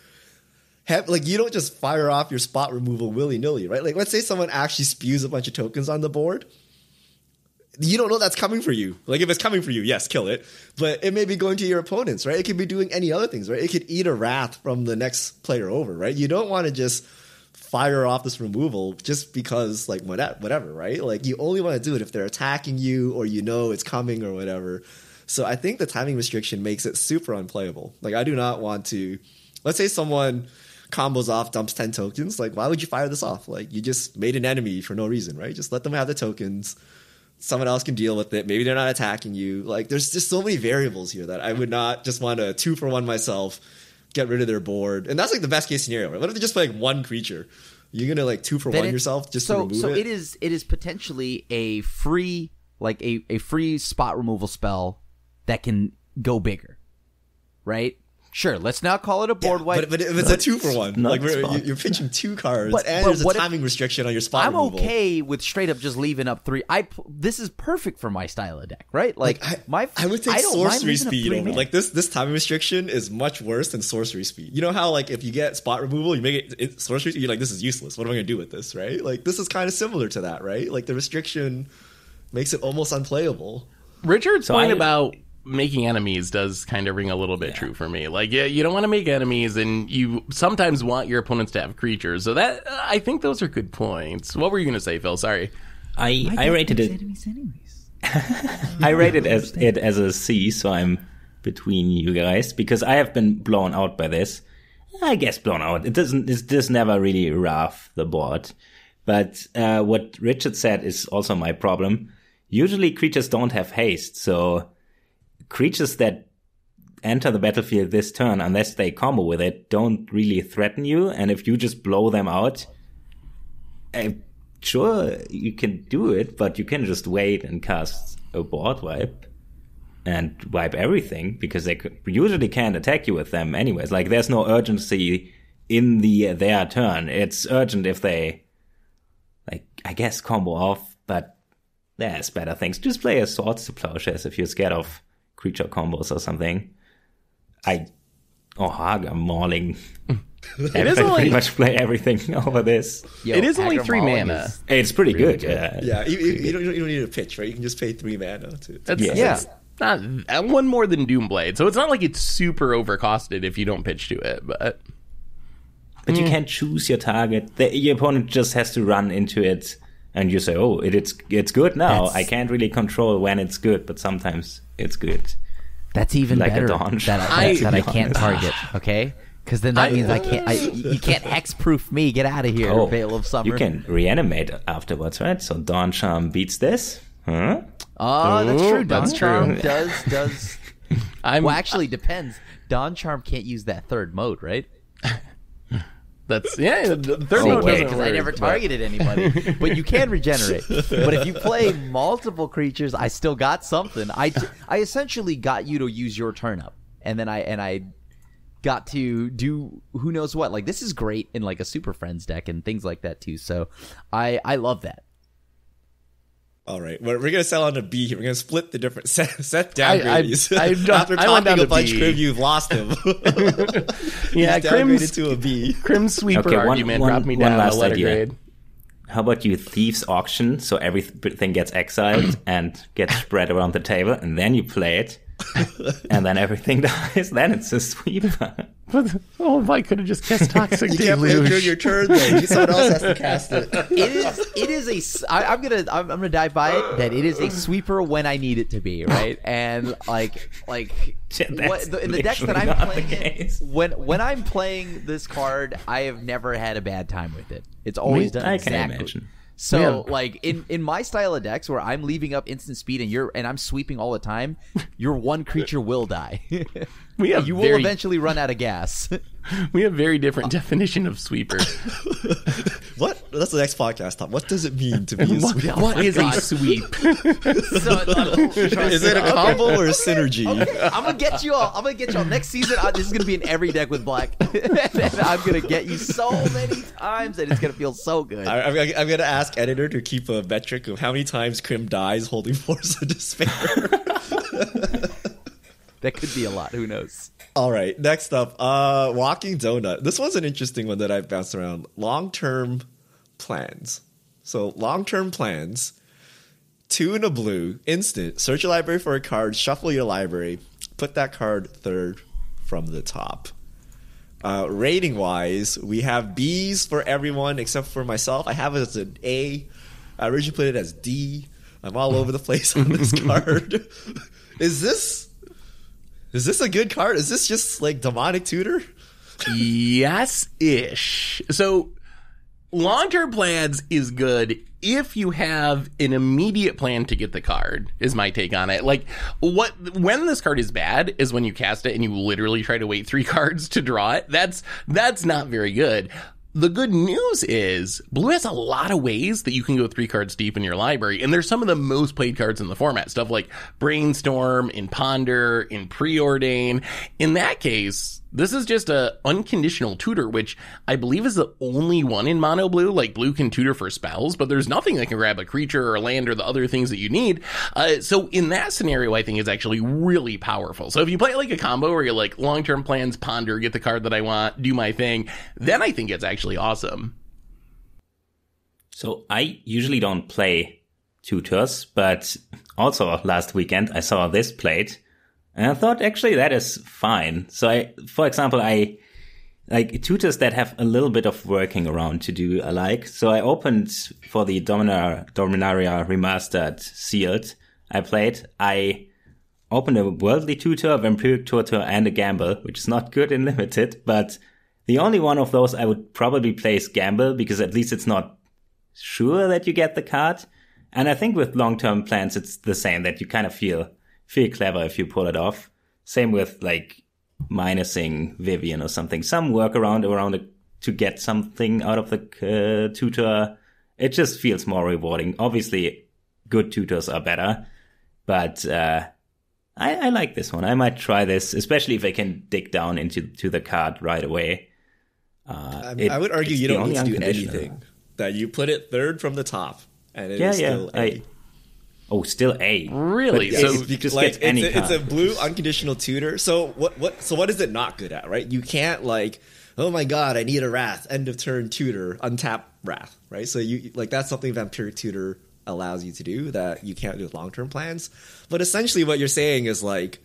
Like, you don't just fire off your spot removal willy nilly, right? Like, let's say someone actually spews a bunch of tokens on the board. You don't know that's coming for you. Like, if it's coming for you, yes, kill it. But it may be going to your opponents, right? It could be doing any other things, right? It could eat a wrath from the next player over, right? You don't want to just fire off this removal just because, like, whatever, right? Like, you only want to do it if they're attacking you or you know it's coming or whatever. So I think the timing restriction makes it super unplayable. Like, I do not want to. Let's say someone combos off, dumps 10 tokens. Like, why would you fire this off? Like, you just made an enemy for no reason, right? Just let them have the tokens. Someone else can deal with it. Maybe they're not attacking you. Like, there's just so many variables here that I would not just want to 2-for-1 myself, get rid of their board. And that's like the best case scenario, right? What if they just play like one creature? You're gonna like 2-for-1 yourself just to remove it? So it is potentially a free, like a free spot removal spell that can go bigger, right? Sure, let's not call it a board wipe. But if it's a 2-for-1, not like spot. you're pitching 2 cards, But there's a what if- timing restriction on your spot I'm removal. okay with straight up just leaving up 3. This is perfect for my style of deck, right? Like I would take I don't mind sorcery leaving up speed 3 over. mana. Like this timing restriction is much worse than sorcery speed. You know how like if you get spot removal, you make it sorcery speed, you're like, this is useless. What am I gonna do with this, right? Like this is kind of similar to that, right? Like the restriction makes it almost unplayable. Richard's So point I- about making enemies does kind of ring a little bit true for me. Like, yeah, you don't want to make enemies, and you sometimes want your opponents to have creatures. So that I think those are good points. What were you going to say, Phil? Sorry. I rated it. I rated it as a C, so I'm between you guys because I have been blown out by this. I guess blown out. It does never really rough the board. But what Richard said is also my problem. Usually creatures don't have haste, so creatures that enter the battlefield this turn, unless they combo with it, don't really threaten you. And if you just blow them out, sure, you can do it, but you can just wait and cast a board wipe and wipe everything because they usually can't attack you with them anyways. Like, there's no urgency in their turn. It's urgent if they, like, I guess combo off, but there's better things. Just play a Swords to Plowshares if you're scared of creature combos or something. Haga Mauling. I pretty much play everything over this. Yo, It is only Hagar 3 Mauling mana. is- It's pretty good, yeah. Yeah, you don't need a pitch, right? You can just pay 3 mana to. That's, Yeah. that's not one more than Doomblade. So it's not like it's super overcosted if you don't pitch to it. But But you can't choose your target. Your opponent just has to run into it, and you say, "Oh, it's good now." That's- I can't really control when it's good, but sometimes it's good. That's even Like a better Dawn that Shard, I, to that be I can't honest. target, okay? Because then that means I can't. You can't hexproof me. Get out of here, Veil of Summer. You can reanimate afterwards, right? So Dawn Charm beats this, huh? Oh, that's Ooh, true. that's Dawn Charm true. does. I'm Well, actually, depends. Dawn Charm can't use that third mode, right? that's the third Oh, mode wait, doesn't Because I work, never but- targeted anybody. But you can regenerate. But if you play multiple creatures, I still got something. I essentially got you to use your turn up, and then I got to do who knows what. Like, this is great in like a Super Friends deck and things like that too. So I love that. All right, we're gonna sell on a B here. We're gonna split the different set downgrades. After I went down talking a to bunch, B. Crim, you've lost him. Yeah, He's downgraded Crim's to a B. sweeper Okay, one- argument one- dropped me one down last a letter idea. grade. How about you Thieves Auction, so everything gets exiled and gets spread around the table, and then you play it, and then everything dies. Then it's a sweeper. Oh, if I could have just cast Toxic You can't play it during your turn, though. Someone else has to cast it. It is I'm gonna dive by it that it is a sweeper when I need it to be, right? And like That's in the decks that I'm literally not playing the it, case. when I'm playing this card, I have never had a bad time with it. It's always done I can exactly. imagine. So like in my style of decks where I'm leaving up instant speed and I'm sweeping all the time, your one creature will die. You will eventually run out of gas. We have very different definition of sweeper. What? That's the next podcast, Tom. What does it mean to be a sweeper? What is a sweep? Is it a combo or a synergy? Okay, I'm gonna get you all. Next season. This is gonna be in every deck with black. And I'm gonna get you so many times, and it's gonna feel so good. I'm gonna ask editor to keep a metric of how many times Krim dies holding Force of Despair. That could be a lot. Who knows? All right, next up, Walking Donut. This one's an interesting one that I've bounced around. Long-term plans. So long-term plans, 2 and a blue, instant. Search your library for a card, shuffle your library, put that card third from the top. Rating-wise, we have Bs for everyone except for myself. I have it as an A. I originally put it as D. I'm all over the place on this card. Is this a good card? Is this just like Demonic Tutor? Yes-ish. So long-term plans is good if you have an immediate plan to get the card, is my take on it. Like, when this card is bad is when you cast it and you literally try to wait 3 cards to draw it. That's not very good. The good news is blue has a lot of ways that you can go 3 cards deep in your library, and there's some of the most played cards in the format. Stuff like Brainstorm, in Ponder, in Preordain. In that case, this is just a unconditional tutor, which I believe is the only one in mono blue. Like, blue can tutor for spells, but there's nothing that can grab a creature or a land or the other things that you need. So in that scenario, I think it's actually really powerful. So if you play like a combo where you're like long-term plans, ponder, get the card that I want, do my thing, then I think it's actually awesome. So I usually don't play tutors, but also last weekend I saw this played. And I thought, actually, that is fine. So for example, I like tutors that have a little bit of working around to do I like. So I opened for the Dominaria Remastered Sealed I opened a Worldly Tutor, Vampiric Tutor, and a Gamble, which is not good in Limited, but the only one of those I would probably place Gamble, because at least it's not sure that you get the card. And I think with long-term plans, it's the same, that you kind of feel clever if you pull it off. Same with like minusing Vivian or something. Some workaround around it to get something out of the tutor. It just feels more rewarding. Obviously, good tutors are better, but I like this one. I might try this, especially if I can dig down into the card right away. I would argue you don't need to do anything. That you put it third from the top, and it is still A. Oh, still A. Really? So you just get any card. It's a blue unconditional tutor. So what is it not good at, right? You can't like, oh my god, I need a Wrath, end of turn tutor, untap Wrath, right? So you like that's something Vampiric Tutor allows you to do that you can't do with long-term plans. But essentially what you're saying is like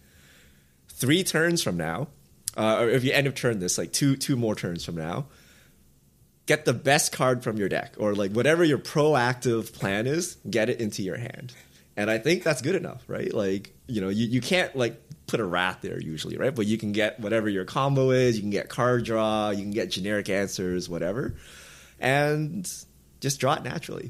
3 turns from now, or if you end of turn this, like two more turns from now, get the best card from your deck, or like whatever your proactive plan is, get it into your hand. And I think that's good enough, right? Like, you know, you can't like put a Wrath there usually, right? But you can get whatever your combo is, you can get card draw, you can get generic answers, whatever, and just draw it naturally.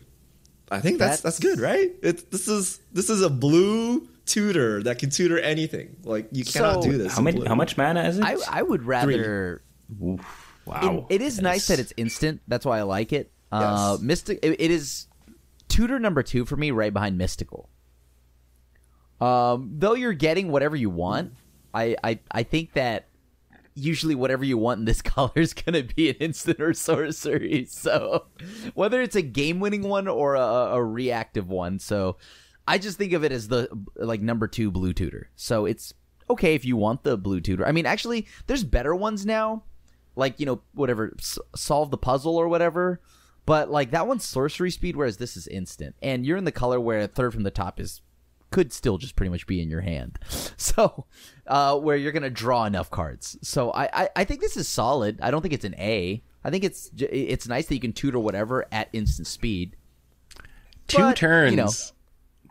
I think that's good, right? This is a blue tutor that can tutor anything. Like, you cannot do this. How much mana is it? I would rather. 3. Oof. Wow. It is nice that it's instant. That's why I like it. Yes. It is tutor number 2 for me, right behind Mystical. Though you're getting whatever you want, I think that usually whatever you want in this color is going to be an instant or sorcery. So whether it's a game-winning one or a reactive one. So I just think of it as the like number 2 blue tutor. So it's okay if you want the blue tutor. I mean, actually, there's better ones now. Like, you know, whatever, solve the puzzle or whatever. But, like, that one's sorcery speed, whereas this is instant. And you're in the color where third from the top could still just pretty much be in your hand. So, where you're going to draw enough cards. So, I think this is solid. I don't think it's an A. I think it's nice that you can tutor whatever at instant speed. Two turns. You know,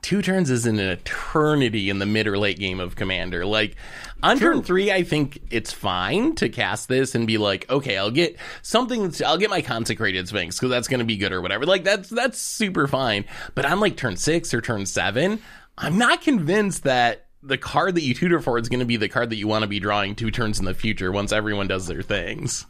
2 turns is an eternity in the mid or late game of Commander. Like, on turn 3, I think it's fine to cast this and be like, okay, I'll get my Consecrated Sphinx because that's going to be good or whatever. Like, that's super fine. But on like turn 6 or turn 7, I'm not convinced that the card that you tutor for is going to be the card that you want to be drawing 2 turns in the future once everyone does their things.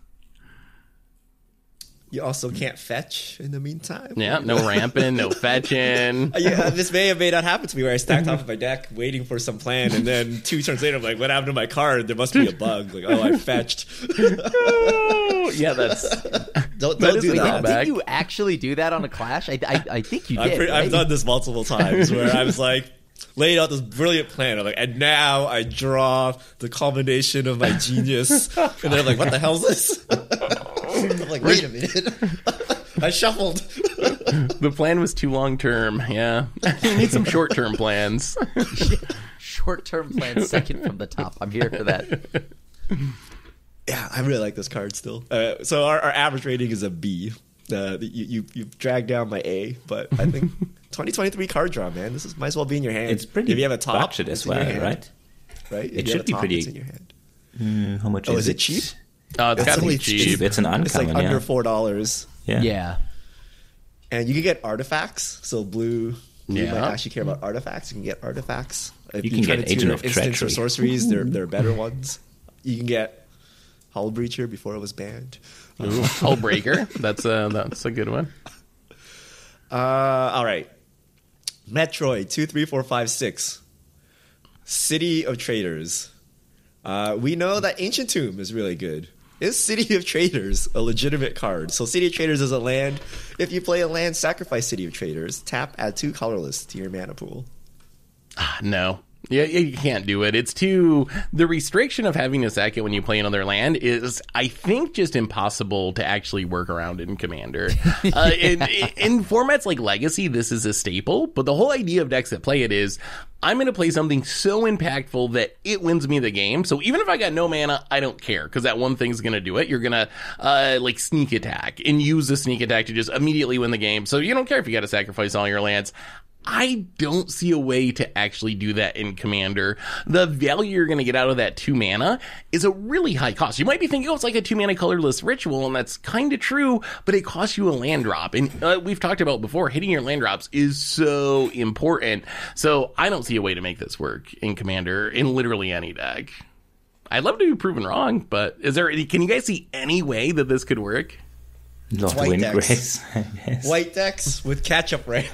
You also can't fetch in the meantime. Yeah, no ramping, no fetching. Yeah, this may or may not happen to me where I stack top of my deck waiting for some plan, and then 2 turns later I'm like, what happened to my card? There must be a bug. Like, oh, I fetched. Yeah, that's... Don't is do a that. drawback. Did you actually do that on a Clash? I think you did. I've right? done this multiple times where I was like, laid out this brilliant plan. I'm like, and now I draw the culmination of my genius. And they're like, what the hell is this? I'm like, wait a minute. I shuffled. The plan was too long term. Yeah. You need some short term plans. Short-term plan, second from the top. I'm here for that. Yeah, I really like this card still. So our average rating is a B. You've dragged down my A, but I think 2023 card draw, man. This might as well be in your hand. It's pretty if you have a top budget as it's in your well, hand, right? Right? If It you have should a be top, pretty- it's in your hand. How much Oh, is is it cheap? Oh, it's got to be only cheap. It's an uncommon, It's like under yeah. $4. Yeah. And you can get artifacts. So blue Yeah. might actually care about artifacts. You can get artifacts. If You can try get to Agent tutor of instants or Treachery. sorceries, they're better ones. You can get Hull Breacher before it was banned. Ooh, Hull Breaker. That's a good one. All right. Metroid 2, 3, 4, 5, 6. City of Traders. We know that Ancient Tomb is really good. Is City of Traders a legitimate card? So City of Traders is a land. If you play a land, sacrifice City of Traders. Tap, add 2 colorless to your mana pool. No. Yeah, you can't do it. It's the restriction of having a second when you play another land is, I think, just impossible to actually work around in Commander. In formats like Legacy, this is a staple, but the whole idea of decks that play it is, I'm going to play something so impactful that it wins me the game. So even if I got no mana, I don't care, because that one thing's going to do it. You're going to like sneak attack and use the sneak attack to just immediately win the game. So you don't care if you got to sacrifice all your lands. I don't see a way to actually do that in Commander. The value you're going to get out of that 2 mana is a really high cost. You might be thinking, oh, it's like a 2 mana colorless ritual, and that's kind of true, but it costs you a land drop. And we've talked about before, hitting your land drops is so important. So I don't see a way to make this work in Commander in literally any deck. I'd love to be proven wrong, but can you guys see any way that this could work? Lord White Wind decks. Grace. Yes. White decks with catch-up ramp.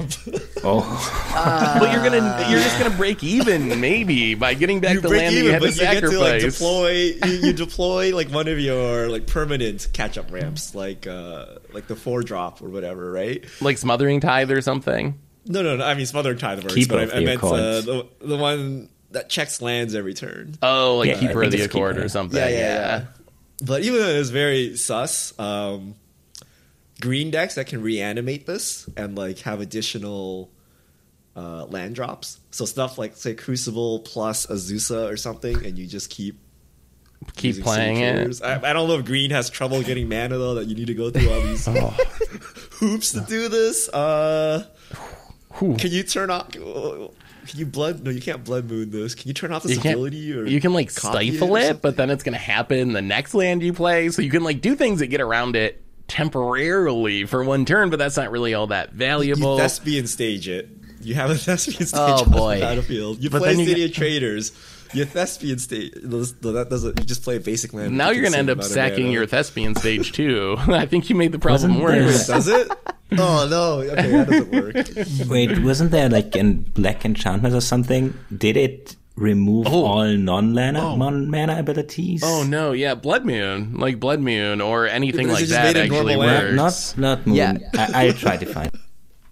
Oh, But you're just gonna break even maybe by getting back the land that you had to but you get to like sacrifice. deploy. You deploy like one of your like permanent catch-up ramps, like the 4-drop or whatever, right? Like Smothering Tithe or something. No. I mean, Smothering Tithe works, Keeper but of I the meant Accords. the one that checks lands every turn. Oh, like Yeah, Keeper I of think the it's Accord Keeper. or something. Yeah. But even though it's very sus, green decks that can reanimate this and like have additional land drops. So stuff like say Crucible plus Azusa or something, and you just keep using playing City it. Traders. I don't know if green has trouble getting mana though, that you need to go through all these hoops to do this. Can you turn off? Can you blood? No, you can't blood moon this. Can you turn off this You can't- ability? Or You can like copy stifle or it, something? but then it's gonna happen the next land you play. So you can like do things that get around it temporarily for one turn, but that's not really all that You valuable. thespian stage it. You have a thespian stage Oh, on boy. the battlefield. You But play then you City get- of Traders. You thespian stage. That doesn't. You just play a basic land. Now with you're the gonna end same up amount of sacking mana. your Thespian stage too. I think you made the problem Wasn't there- worse. Does it? Oh no. Okay, that doesn't work. wait, wasn't there like in Black Enchantment or something? Did it remove all non-mana abilities? Oh no, yeah, Blood Moon, like Blood Moon or anything But is like it just that made a actually normal land? works. Not Moon. Yeah. I tried to find.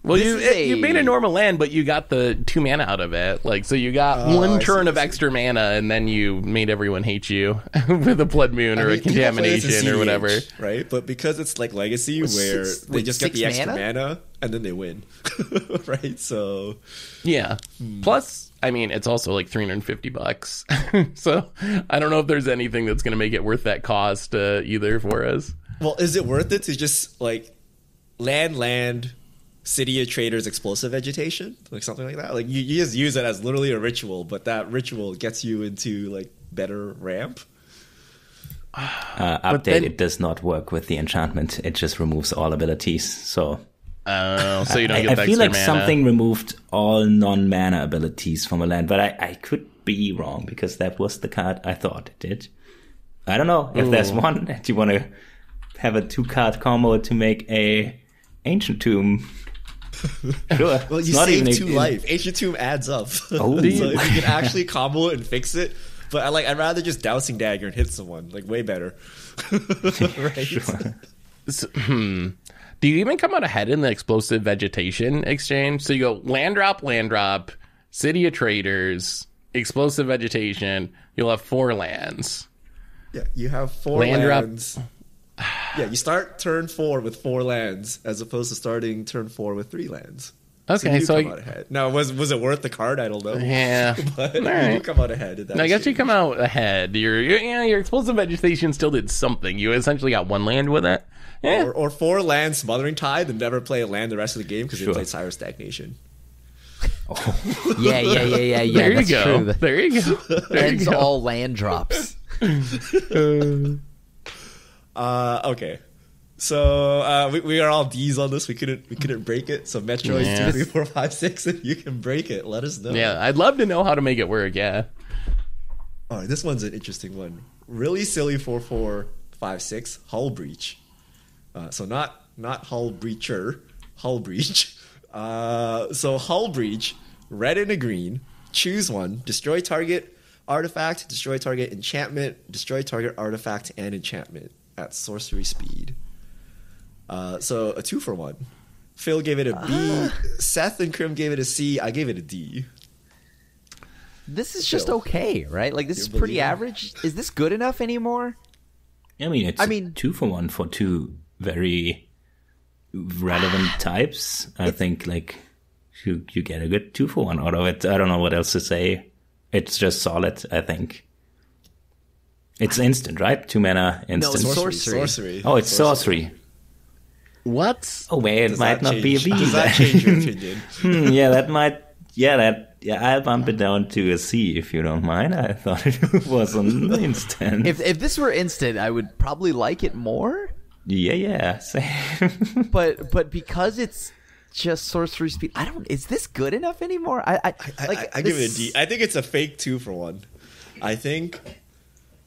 Well, This is you a- made a normal land, but you got the 2 mana out of it. Like, so you got Oh, one I turn see, of I see. extra mana, and then you made everyone hate you with a Blood Moon or I a mean, people play this in contamination or CEH, whatever. right? But because it's like Legacy, With where six- they with just get the 6 extra mana? mana and then they win, right? So Yeah. Plus, I mean, it's also like $350. So I don't know if there's anything that's going to make it worth that cost either for us. well, is it worth it to just like land, City of Traders Explosive Vegetation, like something like that. Like you just use it as literally a ritual, but that ritual gets you into like better ramp. Update, then- it does not work with the enchantment. It just removes all abilities. So So you don't get I the feel extra like mana. something removed all non-mana abilities from a land, but I could be wrong because that was the card I thought it did. I don't know if there's one. Do you want to have a 2-card combo to make a Ancient Tomb? Sure. Well, It's you not save even 2 life. Ancient Tomb adds up. Oh. So if you can actually combo it and fix it. But I'd rather just Dousing Dagger and hit someone. Like, way better. Right? Sure. Do you even come out ahead in the Explosive Vegetation exchange? So you go land drop, City of Traders, Explosive Vegetation. You'll have 4 lands. Yeah, you have 4 Land drop. lands. Yeah, you start turn 4 with 4 lands as opposed to starting turn 4 with 3 lands. Okay, you so come out ahead. Now, was it worth the card? I don't know. Yeah. But All you right. come out ahead. In that I guess you exchange. come out ahead. Your Explosive Vegetation still did something. You essentially got 1 land with it. Yeah. Or 4 lands Smothering Tide and never play a land the rest of the game because Sure. they played Cyrus Stagnation. Yeah. There you That's go. true. There you go. There you Ends go. all land drops. Okay. So we are all D's on this. We couldn't break it. So Metroid Yeah. 2, 3, 4, 5, 6. If you can break it, let us know. Yeah, I'd love to know how to make it work. Yeah. All right, this one's an interesting one. Really silly 4, 4, 5, 6 Hull Breach. So not Hull Breacher, Hull Breach. So Hull Breach, red and a green. Choose one. Destroy target artifact. Destroy target enchantment. Destroy target artifact and enchantment at sorcery speed. So a 2-for-1. Phil gave it a B. Seth and Krim gave it a C. I gave it a D. This is just Phil. okay, right? Like this You is pretty believe it? average. Is this good enough anymore? I mean, it's I mean- 2-for-1 for 2 very relevant types. I think like you get a good 2-for-1 out of it. I don't know what else to say. It's just solid, I think. It's instant, right? 2 mana instant. it's Sorcery. sorcery. Oh, it's sorcery. What? Oh, wait, it Does might that not be a change- V. Does that then. change your opinion? Yeah, that might. Yeah, I'll bump it down to a C if you don't mind. I thought it was an instant. If this were instant, I would probably like it more. Yeah, same. But because it's just sorcery speed, I don't. Is this good enough anymore? I give it a D. I think it's a fake 2-for-1. I think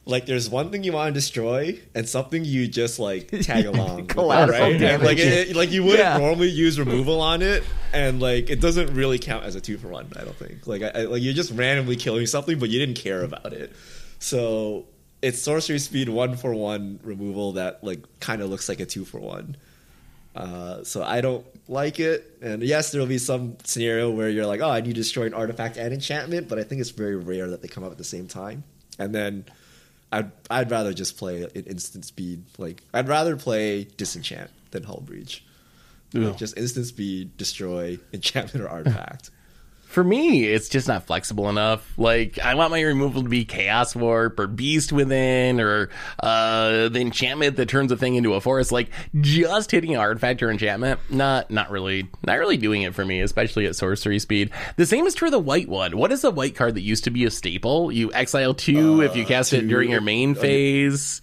like there's one thing you want to destroy and something you just like tag along with, Collateral right? And, damage. like like you wouldn't Yeah. normally use removal on it, and like it doesn't really count as a 2-for-1. I don't think like like you're just randomly killing something, but you didn't care about it. So it's sorcery speed 1-for-1 removal that like kind of looks like a 2-for-1. So I don't like it, and yes, there will be some scenario where you're like, oh, I need to destroy an artifact and enchantment, but I think it's very rare that they come up at the same time. And then I'd rather just play an instant speed. Like I'd rather play Disenchant than Hull Breach. Like, just instant speed, destroy enchantment or artifact. For me, it's just not flexible enough. Like, I want my removal to be Chaos Warp or Beast Within or the enchantment that turns a thing into a forest. Like, just hitting an artifact or enchantment, not really doing it for me, especially at sorcery speed. The same is true of the white one. What is the white card that used to be a staple? You exile 2 if you cast it 2. during your main phase.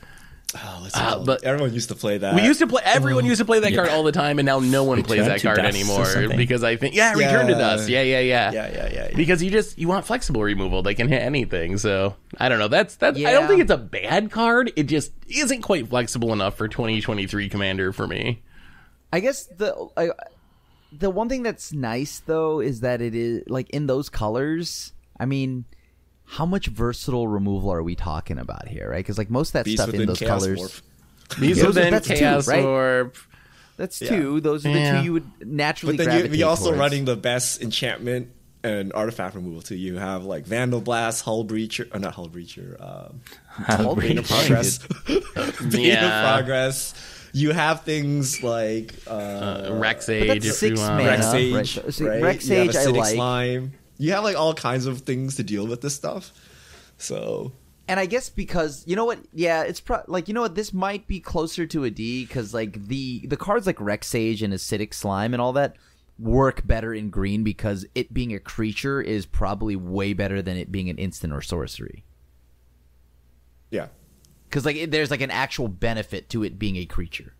Oh, what's it called? but- Everyone used to play that. We used to play. Everyone used to play that card all the time, and now no one plays Return that to card Dust or anymore something. because I think Return to Yeah. Dust. Yeah. Yeah. Because you want flexible removal. They can hit anything. So I don't know. That's I Yeah. don't think it's a bad card. It just isn't quite flexible enough for 2023 Commander for me. I guess the one thing that's nice though is that it is like in those colors. I mean, how much versatile removal are we talking about here, right? Because like most of that Beast stuff in Within those Chaos colors. Warp. These Yeah. have been That's two, Chaos right? Warp. That's Yeah. 2. Those are the Yeah. 2 you would naturally But then gravitate you're also towards. running the best enchantment and artifact removal too. You have like Vandal Blast, Hull Breacher, or not Hull Breacher, Bane of Progress. Bane Yeah. of Progress. You have things like Rex But Age that's if 6 you want. mana. Rex Age, right? So right? Rex You have Age I Acidic like. Slime. You have like all kinds of things to deal with this stuff. So And I guess because you know what, yeah, it's like you know what, this might be closer to a D because like the cards like Rex Sage and Acidic Slime and all that, work better in green because it being a creature is probably way better than it being an instant or sorcery. Yeah. Because there's like an actual benefit to it being a creature.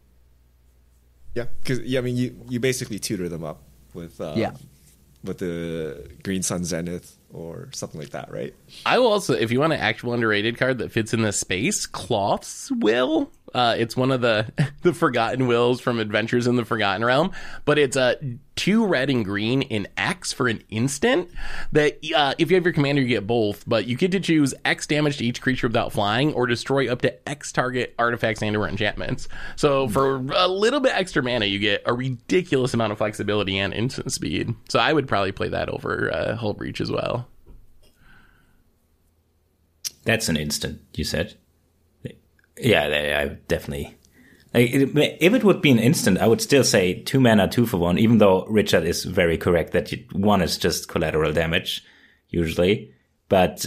Yeah, because I mean, you basically tutor them up with with the Green Sun Zenith or something like that, right? I will also, if you want an actual underrated card that fits in this space, Cloth's Will. It's one of the Forgotten Wills from Adventures in the Forgotten Realm, but it's 2 red and green in X for an instant. That if you have your commander, you get both, but you get to choose X damage to each creature without flying, or destroy up to X target artifacts and/or enchantments. So for a little bit extra mana, you get a ridiculous amount of flexibility and instant speed. So I would probably play that over Hull Breach as well. That's an instant, you said? Yeah, I definitely. If it would be an instant, I would still say 2 mana, 2 for 1, even though Richard is very correct that 1 is just collateral damage, usually. But,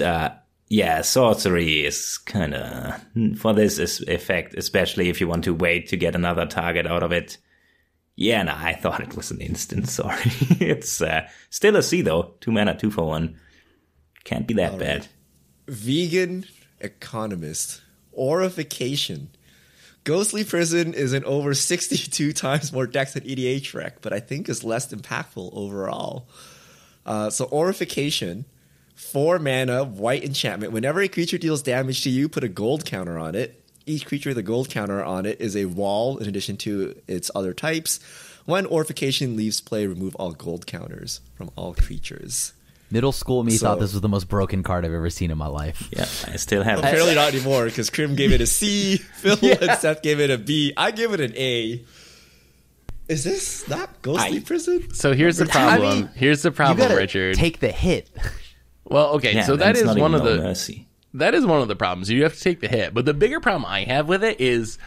sorcery is kind of, for this effect, especially if you want to wait to get another target out of it. Yeah, no, I thought it was an instant, sorry. It's still a C, though. 2 mana, 2 for 1. Can't be that bad. Vegan economist. Aurification. Ghostly Prison is an over 62 times more dex than EDH Rec, but I think is less impactful overall. So Aurification, 4 mana, white enchantment. Whenever a creature deals damage to you, put a gold counter on it. Each creature with a gold counter on it is a wall in addition to its other types. When Aurification leaves play, remove all gold counters from all creatures. Middle school me thought this was the most broken card I've ever seen in my life. Yeah, I still have it. Apparently not anymore, because Krim gave it a C, Phil and Seth gave it a B. I give it an A. Is this not Ghostly Prison? So here's the problem. Here's the problem, you gotta Richard. Take the hit. Well, okay, Yeah, so that is one of the mercy. That is one of the problems. You have to take the hit. But the bigger problem I have with it is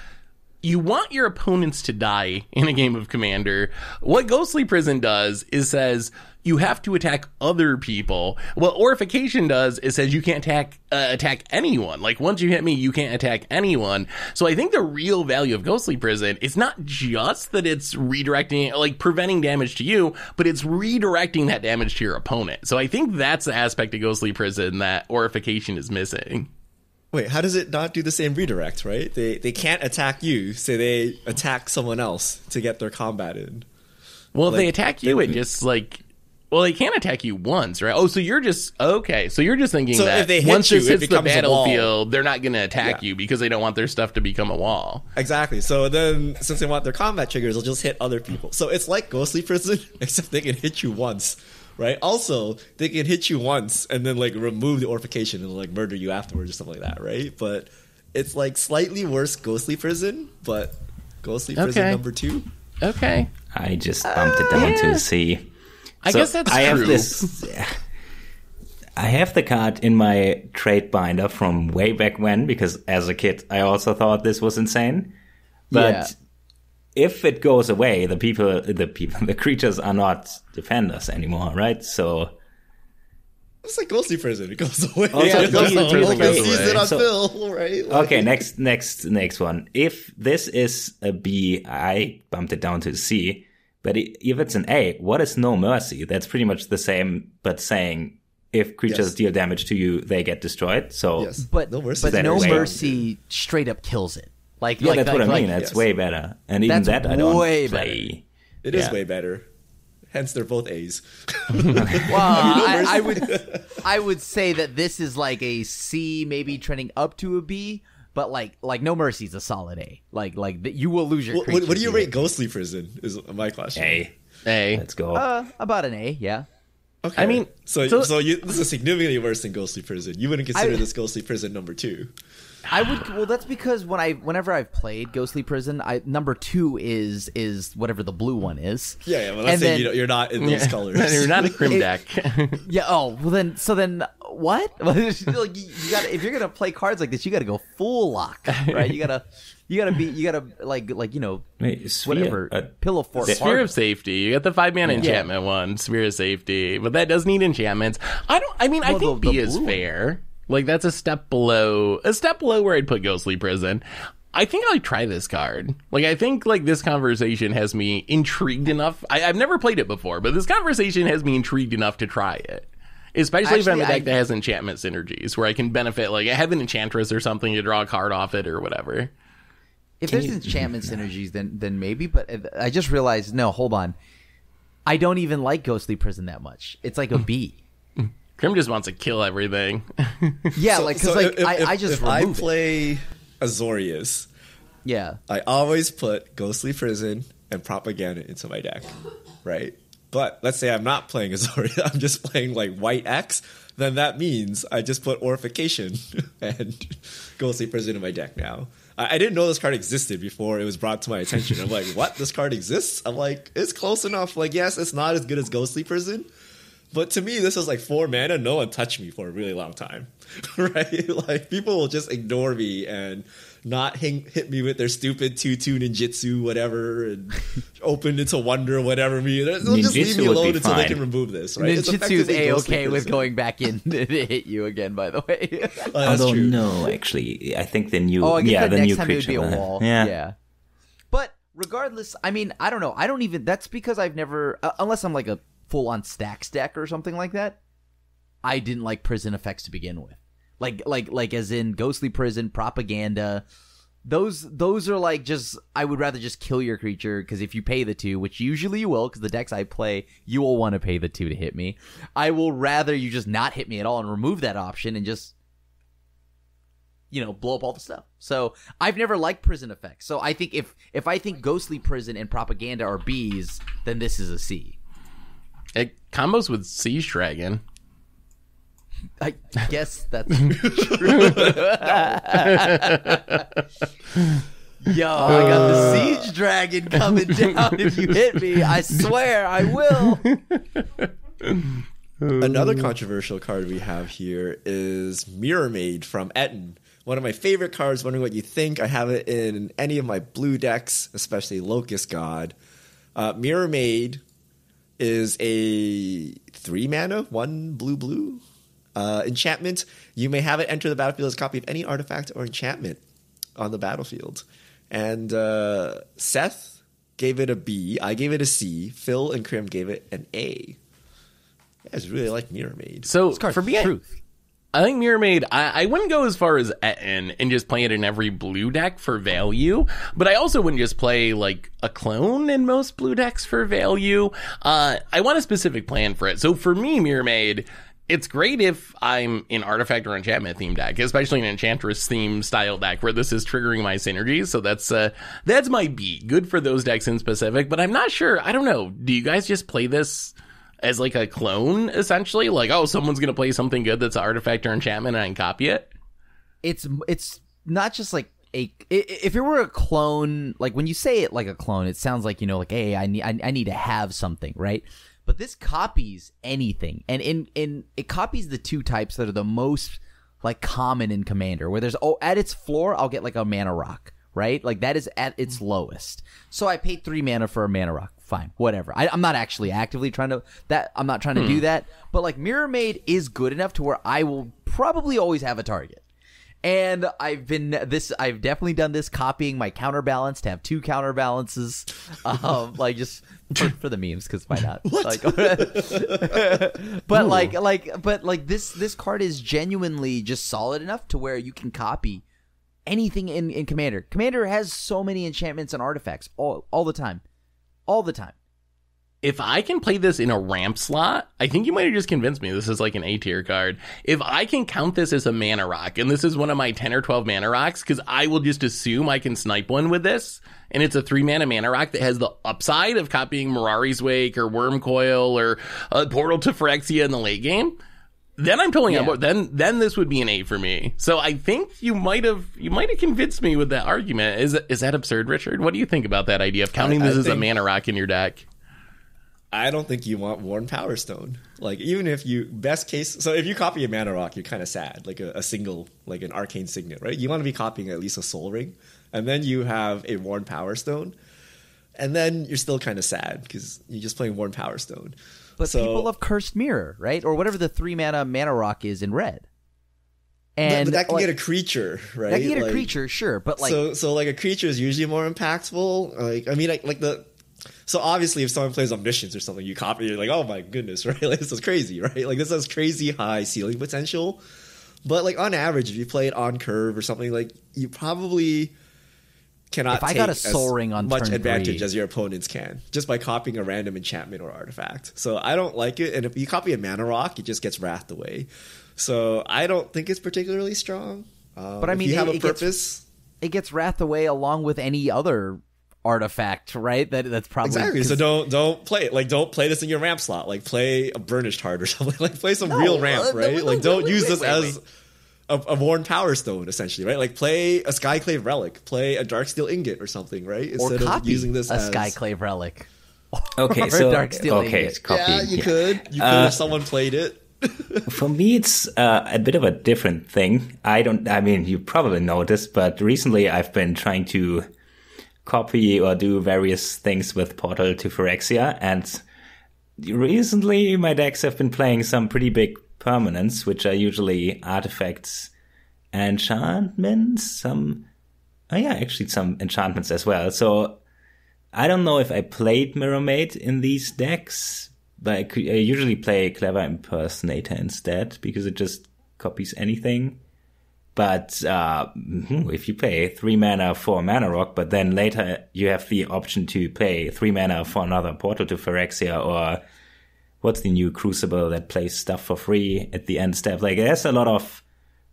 you want your opponents to die in a game of Commander. What Ghostly Prison does is says you have to attack other people. What Aurification does is says you can't attack anyone. Like, once you hit me, you can't attack anyone. So I think the real value of Ghostly Prison is not just that it's redirecting, like preventing damage to you, but it's redirecting that damage to your opponent. So I think that's the aspect of Ghostly Prison that Aurification is missing. Wait, how does it not do the same redirect, right? They can't attack you, so they attack someone else to get their combat in. Well, if they attack you, it just like... Well, they can't attack you once, right? Oh, so you're just... Okay, so you're just thinking So that if they hit once you, this it hits the becomes a wall. battlefield, they're not going to attack you because they don't want their stuff to become a wall. Exactly. So then, since they want their combat triggers, they'll just hit other people. So it's like Ghostly Prison, except they can hit you once, right? Also, they can hit you once and then like remove the Aurification and like murder you afterwards or something like that, right? But it's like slightly worse Ghostly Prison, but Ghostly Prison number 2. Okay. I just bumped it down to a C. I guess that's true. I have the card in my trade binder from way back when, because as a kid, I also thought this was insane. But if it goes away, the creatures are not defenders anymore, right? So it's like Ghostly Prison. It goes away. Also, Ghostly Prison goes away. Season on So- Phil, right? Like, okay, next one. If this is a B, I bumped it down to a C. But if it's an A, what is No Mercy? That's pretty much the same, but saying if creatures Yes. deal damage to you, they get destroyed. So Yes. But No No Mercy Mercy, is better way. straight up kills it. Like, yeah, that's what I mean. yes. That's way better. And even That's that I don't way play. It is Yeah. way better. Hence, they're both A's. Well, I would say that this is like a C, maybe trending up to a B. But like No Mercy is a solid A. Like you will lose your. What creatures do you here. rate Ghostly Prison? Is my question. A. Hey. Let's go. About an A, yeah. Okay. I mean, so this is significantly worse than Ghostly Prison. You wouldn't consider I- this Ghostly Prison number 2. I would. Well, that's because whenever I've played Ghostly Prison, number 2 is whatever the blue one is. Yeah. Well, And let's say then- you're not in those colors. You're not a Crim deck. Yeah. Oh, well then. So then, what? Like, you got if you're gonna play cards like this, you got to go full lock, right? You gotta like Wait, Sphere, whatever pillow fort. Sphere of Safety. You got the 5-mana enchantment one, Sphere of Safety, but that does need enchantments. I Well, think the B is blue one. fair. Like, that's a step below where I'd put Ghostly Prison. I think I'll try this card. Like, I think like this conversation has me intrigued enough. I've never played it before, but this conversation has me intrigued enough to try it. Especially if I'm a deck that has enchantment synergies, where I can benefit, like I have an enchantress or something to draw a card off it or whatever. If there's enchantment synergies, then maybe. But I just realized, no, hold on. I don't even like Ghostly Prison that much. It's like a B. Krim just wants to kill everything. Yeah, I just if I play Azorius, yeah, I always put Ghostly Prison and Propaganda into my deck, right? But let's say I'm not playing Azorius, I'm just playing like White X, then that means I just put Orification and Ghostly Prison in my deck now. I didn't know this card existed before it was brought to my attention. I'm like, what? This card exists? I'm like, it's close enough. Like, yes, it's not as good as Ghostly Prison, but to me, this is like 4 mana. No one touched me for a really long time, right? Like, people will just ignore me and not hit me with their stupid 2/2 ninjutsu, whatever, and open into wonder, whatever. They'll just leave me alone until they can remove this, right? Ninjutsu is A-okay with going back in to hit you again, by the way. Although, no, actually, I think the new, the the next new time creature it would be a wall. Yeah. But regardless, I mean, I don't know. I don't even, that's because I've never, unless I'm like a full-on stacks deck or something like that, I didn't like prison effects to begin with. Like as in Ghostly Prison, Propaganda. Those are like just, I would rather just kill your creature, because if you pay the 2, which usually you will, because the decks I play, you will want to pay the 2 to hit me. I will rather you just not hit me at all and remove that option and just, blow up all the stuff. So I've never liked prison effects. So I think if I think Ghostly Prison and Propaganda are Bs, then this is a C. It combos with Siege Dragon. I guess that's true. Yo, I got the Siege Dragon coming down if you hit me. I swear I will. Another controversial card we have here is Mirror Maid from Etten. One of my favorite cards, wondering what you think. I have it in any of my blue decks, especially Locust God. Mirror Maid is a 3 mana, 1 blue enchantment. You may have it enter the battlefield as a copy of any artifact or enchantment on the battlefield. And Seth gave it a B. I gave it a C. Phil and Krim gave it an A. You guys really like Mirror Maid. So for me, I think Mirror Maid, I wouldn't go as far as Etten and just play it in every blue deck for value, but I also wouldn't just play like a clone in most blue decks for value. I want a specific plan for it. So for me, Mirror Maid, it's great if I'm in artifact or enchantment themed deck, especially an enchantress theme style deck where this is triggering my synergies. So that's my B. Good for those decks in specific, but I'm not sure. I don't know. Do you guys just play this as like a clone, essentially? Like, oh, someone's going to play something good that's an artifact or enchantment and I can copy it? It's not just like if it were a clone, like when you say it like a clone, it sounds like, like, hey, I need to have something, right? But this copies anything, and it copies the 2 types that are the most like common in Commander. Where there's at its floor, I'll get like a mana rock, right? Like that is at its lowest. So I paid 3 mana for a mana rock. Fine, whatever. I'm not actually actively trying to do that. But like Mirror Maid is good enough to where I will probably always have a target. And I've definitely done this, copying my counterbalance to have 2 counterbalances, like just for the memes, because why not? Like, but this card is genuinely just solid enough to where you can copy anything in Commander. Commander has so many enchantments and artifacts all the time. If I can play this in a ramp slot, I think you might have just convinced me this is like an A tier card. If I can count this as a mana rock, and this is one of my 10 or 12 mana rocks, because I will just assume I can snipe one with this, and it's a 3 mana rock that has the upside of copying Mirari's Wake or Wormcoil or Portal to Phyrexia in the late game, then I'm totally on board. Then this would be an A for me. So I think you might have convinced me with that argument. Is that absurd, Richard? What do you think about that idea of counting this as a mana rock in your deck? I don't think you want Worn Power Stone. Like, even if you, best case, so if you copy a mana rock, you're kind of sad, like a single, like an arcane signet, right? You want to be copying at least a Soul Ring, and then you have a Worn Power Stone, and then you're still kind of sad because you're just playing Worn Power Stone. But people love Cursed Mirror, right? Or whatever the 3 mana rock is in red. And but that can like, get a creature, right? that can get a Like, creature, sure, but like so like a creature is usually more impactful. Like I mean, like the. So obviously, if someone plays Omniscience or something, you copy, you're like, oh my goodness, right? Like, this is crazy, right? Like this has crazy high ceiling potential. But like on average, if you play it on curve or something, like you probably cannot if I take got a as Soul Ring on much turn advantage 3, as your opponents can just by copying a random enchantment or artifact. So I don't like it. And if you copy a Mana Rock, it just gets wrathed away. So I don't think it's particularly strong. But I mean, if you have a it gets- purpose. it gets wrath away along with any other artifact, right? That's probably Exactly. So don't play it. Like don't play this in your ramp slot. Like play a Burnished Heart or something. Like play some real ramp, right? Like don't use this as a worn Power Stone, essentially, right? Like play a Skyclave Relic, play a Darksteel Ingot or something, right? or Instead copy of using this a as Skyclave Relic. Okay, Or so Darksteel okay, Ingot. it's copy. Yeah, you yeah. could. You could if someone played it. For me, it's a bit of a different thing. I mean, you probably noticed, but recently I've been trying to copy or do various things with Portal to Phyrexia, and recently my decks have been playing some pretty big permanents, which are usually artifacts, enchantments, actually some enchantments as well. So I don't know if I played Mirror Maid in these decks, but I usually play Clever Impersonator instead because it just copies anything. But if you play 3 mana for Mana Rock, but then later you have the option to play 3 mana for another Portal to Phyrexia, or what's the new Crucible that plays stuff for free at the end step? Like, there's a lot of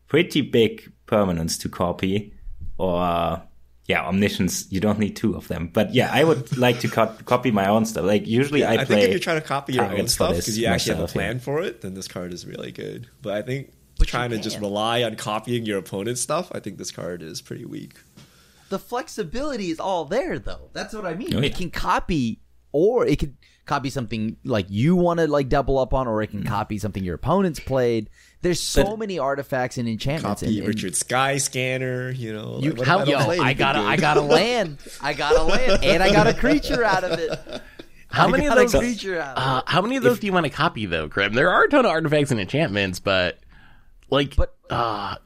pretty big permanents to copy, or Omniscience, you don't need 2 of them. But yeah, I would like to copy my own stuff. Like usually I think play if you're trying to copy your own targets for stuff this because you actually have a myself, plan for it, then this card is really good. But I think But you trying to just can. rely on copying your opponent's stuff, I think this card is pretty weak. The flexibility is all there, though. That's what I mean. Oh, yeah. It can copy, or it could copy something like you want to like double up on, or it can copy something your opponent's played. There's so many artifacts and enchantments. Copy and Richard Sky Scanner, you know. You, like, what how, if I don't yo, play I anything got a good? land, and I got a creature out of it. How I many of got a those? creature out of it. How many of those do you want to copy though, Krim? There are a ton of artifacts and enchantments, but like,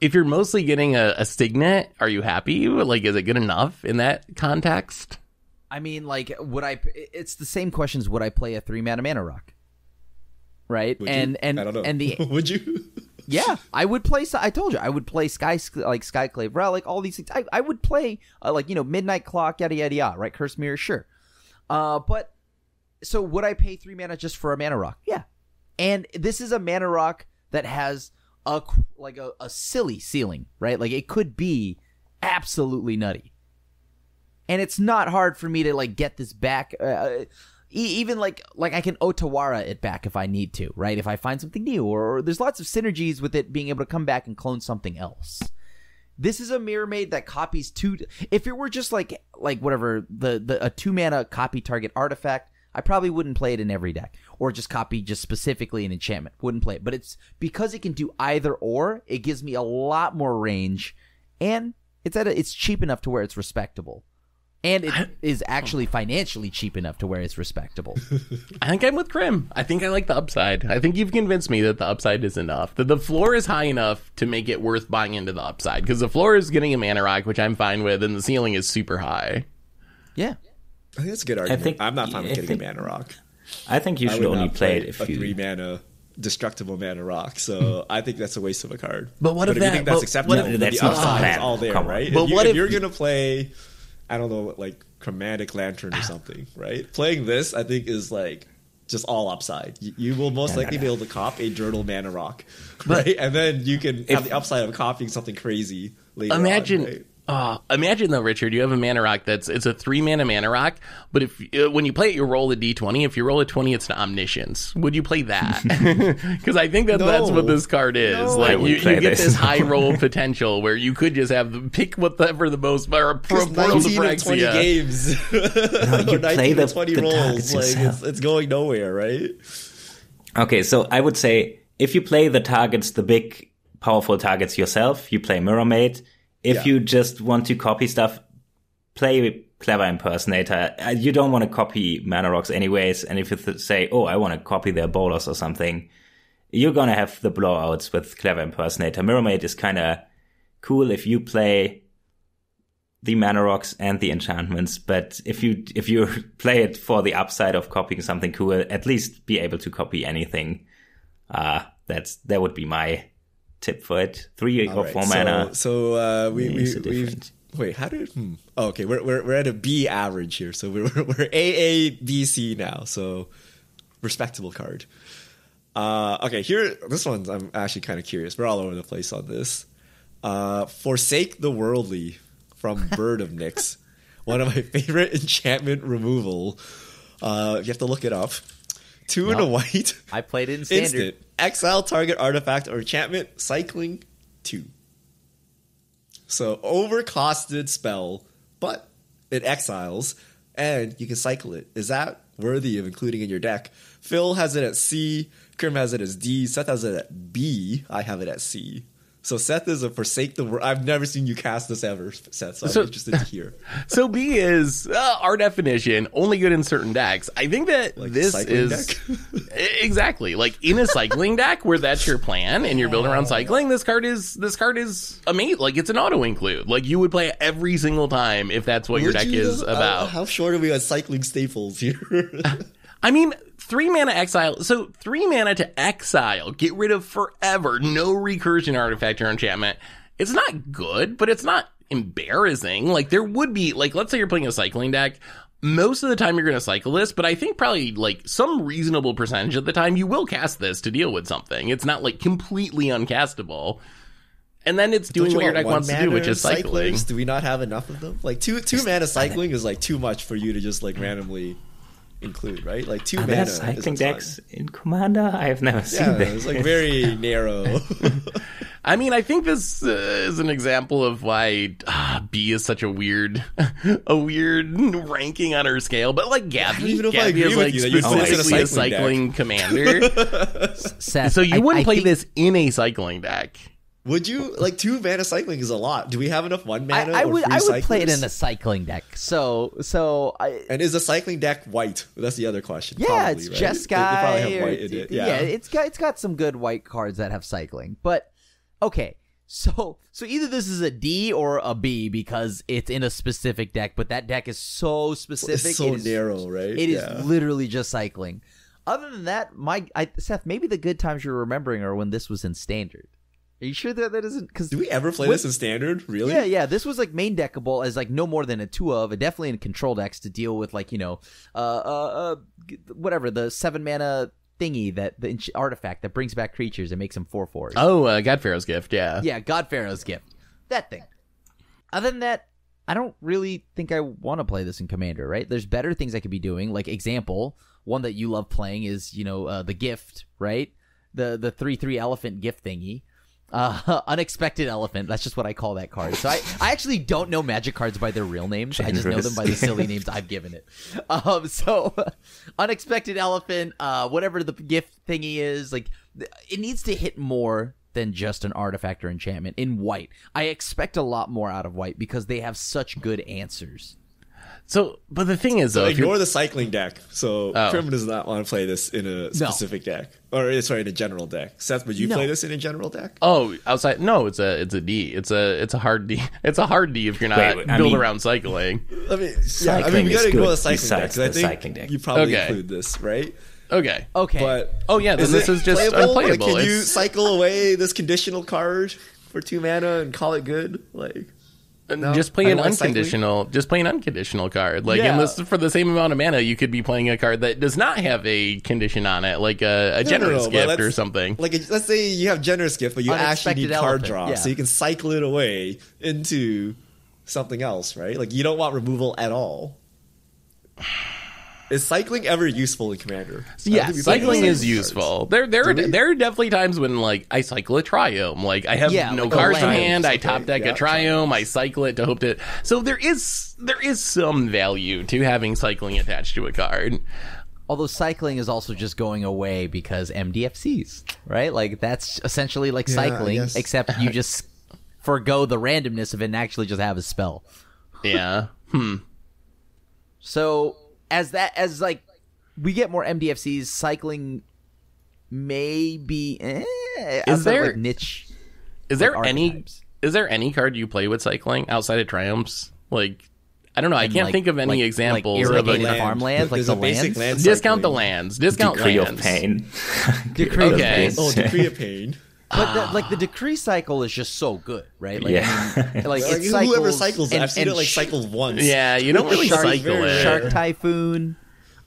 if you're mostly getting a Signet, are you happy? Like, is it good enough in that context? I mean, like, would I? It's the same questions. Would I play a 3 mana rock? Right, Would and you? I don't know. and the Would you? yeah, I would play. I told you I would play Skyclave Relic, all these things. I would play Midnight Clock, yada yada yada. Right, Curse Mirror, sure. But so would I pay 3 mana just for a mana rock? Yeah, and this is a mana rock that has a silly ceiling, right? Like it could be absolutely nutty, and it's not hard for me to like get this back. Even like I can Otawara it back if I need to, right? If I find something new, or there's lots of synergies with it being able to come back and clone something else. This is a Mirror Maid that copies 2. If it were just like whatever a 2 mana copy target artifact, I probably wouldn't play it in every deck, or just copy just specifically an enchantment. Wouldn't play it, but it's because it can do either or. It gives me a lot more range, and it's cheap enough to where it's respectable. And it is actually financially cheap enough to where it's respectable. I think I'm with Krim. I think I like the upside. I think you've convinced me that the upside is enough. That the floor is high enough to make it worth buying into the upside. Because the floor is getting a mana rock, which I'm fine with, and the ceiling is super high. Yeah. I think that's a good argument. I'm not fine with getting a Mana Rock. I think you I should would only not play it if a you 3 mana destructible Mana Rock. So I think that's a waste of a card. But what if if you that- think that's but acceptable, what then if- that's the not the upside is plan. all there, Come on. right? But if, you, what if if- you're gonna play, I don't know, like Chromatic Lantern or something, right? Playing this, I think, is like just all upside. You will most likely be able to cop a Journal Mana Rock, right? And then you can have the upside of copying something crazy later Imagine, on, right? Imagine though, Richard, you have a mana rock it's a 3 mana rock, but if when you play it, you roll a d20. If you roll a 20, it's an Omniscience. Would you play that? Because I think that's what this card is. No. Like I would you play get this. this high roll potential where you could just have pick whatever the most or Because Portal to 19 or 20 Phyrexia. games, you or play 19 or the 20 targets rolls, like yourself. it's going nowhere, right? Okay, so I would say if you play the targets, the big, powerful targets yourself, you play Mirror Maid. If you just want to copy stuff, play Clever Impersonator. You don't want to copy Mana Rocks anyways. And if you say, oh, I want to copy their bowlers or something, you're gonna have the blowouts with Clever Impersonator. Mirror Mate is kind of cool if you play the mana rocks and the enchantments, but if you play it for the upside of copying something cool, at least be able to copy anything. That would be my tip for it. 3 or 4 mana. So we've wait. How did? Oh, okay, we're at a B average here. So we're AA B C now. So respectable card. Okay, this one I'm actually kind of curious. We're all over the place on this. Forsake the Worldly from Bird of Nyx. One of my favorite enchantment removal. You have to look it up. 2 and a white. I played it in standard. Instant. Exile target artifact or enchantment. Cycling 2. So overcosted spell, but it exiles, and you can cycle it. Is that worthy of including in your deck? Phil has it at C. Krim has it as D. Seth has it at B. I have it at C. So Seth is a Forsake the World. I've never seen you cast this ever, Seth, so I'm interested to hear. So B is, our definition, only good in certain decks. I think that Like this cycling is... deck? Exactly. Like, in a cycling deck where that's your plan and you're building around cycling, this card is a mate. Like, it's an auto-include. Like, you would play it every single time if that's what your deck is about. How short are we on cycling staples here? I mean, 3 mana exile. So 3 mana to exile, get rid of forever, no recursion artifact or enchantment. It's not good, but it's not embarrassing. Like, there would be, like, let's say you're playing a cycling deck. Most of the time you're going to cycle this, but I think probably like some reasonable percentage of the time you will cast this to deal with something. It's not like completely uncastable. And then it's doing what your deck wants to do, which is cycling. Cyclers? Do we not have enough of them? Like two mana cycling is like too much for you to just like randomly include, right? Like 2 Are mana there is cycling a ton. decks in Commander? I have never seen Yeah, them. it's like very narrow. I mean, I think this is an example of why B is such a weird ranking on her scale. But like Gabby, even know if I Gabby agree is with like you that you'd put this in a specifically a cycling cycling commander. Seth, So you wouldn't I play think- this in a cycling deck. Would you? Like 2 mana cycling is a lot. Do we have enough 1 mana? I or would free play it cyclers? in a cycling deck. So And is a cycling deck white? That's the other question. yeah, probably, it's right? Jeskai. They probably have or- white in it. Yeah, it's got some good white cards that have cycling. But okay, so either this is a D or a B because it's in a specific deck, but that deck is so specific. It's so it is, narrow, right? It is literally just cycling. Other than that, Seth, maybe the good times you're remembering are when this was in standard. Are you sure that isn't? Because Do we ever play this in standard? Really? Yeah. This was like main deckable as like no more than a 2 of, and definitely in control decks to deal with like whatever the 7 mana thingy that the artifact that brings back creatures and makes them 4/4s. Oh, God Pharaoh's Gift, yeah. Yeah, God Pharaoh's Gift. That thing. Other than that, I don't really think I want to play this in Commander, right? There's better things I could be doing. Like, example, one that you love playing is, the Gift, right? The 3/3 elephant gift thingy. Unexpected Elephant. That's just what I call that card. So I actually don't know Magic cards by their real names. I just know them by the silly names I've given it. So Unexpected Elephant, whatever the gift thingy is, like it needs to hit more than just an artifact or enchantment in white. I expect a lot more out of white because they have such good answers. So, but the thing is, So though, if you're- ignore the cycling deck. So Oh. Krim does not want to play this in a specific deck, or sorry, in a general deck. Seth, would you No. play this in a general deck? outside, no, it's a D. It's a hard D. It's a hard D if you're not Wait, I build mean- around cycling. I mean, Cycling we is gotta go good with cycling deck besides because I the think cycling deck. you probably Okay. include this, right? Okay. Okay. But Oh yeah, then this it is just playable? Like, unplayable. can you It's- cycle away this conditional card for 2 mana and call it good? Like, no? Just play I an don't like cycling. unconditional. Just play an unconditional card. Like, Yeah. unless for the same amount of mana, you could be playing a card that does not have a condition on it, like a generous but gift let's- or something. Like, let's say you have generous gift, but you actually Unexpected need card Elephant, draw, yeah. so you can cycle it away into something else, right? Like, you don't want removal at all. Is cycling ever useful in Commander? I don't Yeah, think we play cycling those is cards. useful. There Do we? are definitely times when like I cycle a Triome. Like I have Yeah, no like a cards in land. hand. I Okay, top deck yeah, a Triome. I cycle it to hope to. So there is some value to having cycling attached to a card. Although cycling is also just going away because MDFCs, right? Like that's essentially like Yeah, cycling, yes. except you just forgo the randomness of it and actually just have a spell. Yeah. So as like we get more MDFCs, cycling maybe. Is outside of, there- like, niche? Is there like, any archetypes? is there any card you play with cycling outside of Triumphs? Like, I don't know. I And, can't like- think of any like examples of irrigated a, farmlands, like There's the a basic lands? land discount the cycling. lands. Discount Decree lands. of Pain. Decree of Okay. Pain. Oh, Decree of Pain. But like the decree cycle is just so good, right? Like, Yeah. I mean, like Like, it whoever cycles cycles it, I've seen it like cycle once. Yeah, you don't really Shark- cycle it. Shark Typhoon.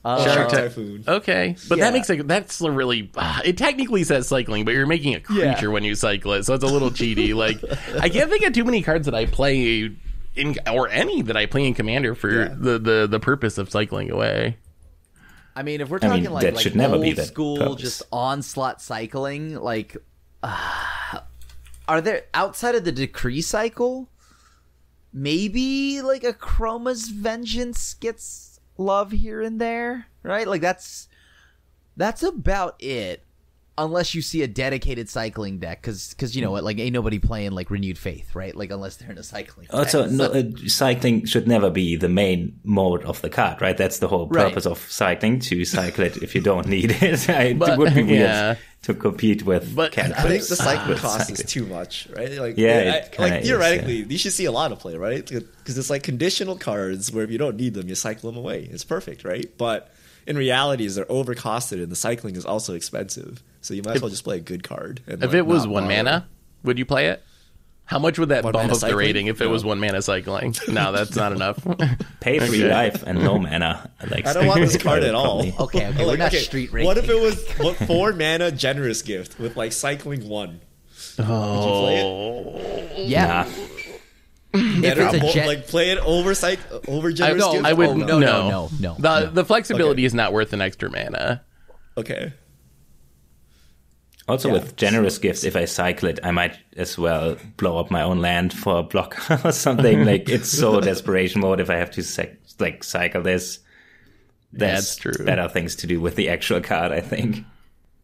Shark Typhoon. Okay, but Yeah. that makes that's a really. It technically says cycling, but you're making a creature Yeah. when you cycle it, so it's a little cheaty. Like, I can't think of too many cards that I play in, or any that I play in Commander for the purpose of cycling away. I mean, if we're I talking mean, like that should never old be the school, purpose. just onslaught cycling, like, are there outside of the decree cycle? Maybe like a Chroma's Vengeance gets love here and there, right? Like that's about it. Unless you see a dedicated cycling deck, because you know what, like ain't nobody playing like Renewed Faith, right? Like unless they're in a cycling deck. Also, no, cycling should never be the main mode of the card, right? That's the whole purpose of cycling, to cycle it if you don't need it. It would be weird yeah. to compete with But I think cantrips the cycling with cost is cycling. too much, right? Like, Yeah, it kinda like is, theoretically, yeah. you should see a lot of play, right? Because it's like conditional cards where if you don't need them, you cycle them away. It's perfect, right? But in reality, they're overcosted, and the cycling is also expensive. So you might as well just play a good card. And, If like, it was not one bother. mana, would you play it? How much would that One bump mana up the cycling? rating if it was No. one mana cycling? No, that's not enough. Pay 3 Okay. life and no mana. Like, I don't want this card at all. probably- Okay, we're not street ranking. What if it was 4 mana generous gift with like cycling 1? Oh, Yeah, Nah. if Better it's a mo- jet, like play it over over generous no, gift. I would Oh, no. The flexibility is not worth an extra mana. Okay. Also, Yeah. with generous gifts, if I cycle it, I might as well blow up my own land for a block or something. Like, it's so desperation mode if I have to cycle this. That's There's true. better things to do with the actual card, I think.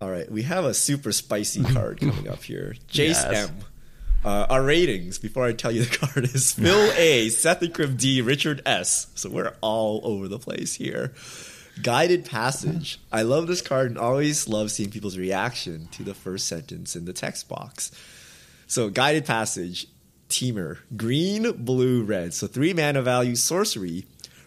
All right, we have a super spicy card coming up here. Jace Yes. M. Our ratings, before I tell you the card, is Phil A, Sethicrim D, Richard S. So we're all over the place here. Guided Passage. I love this card and always love seeing people's reaction to the first sentence in the text box. So Guided Passage, Teamer, green, blue, red. So 3 mana value, sorcery.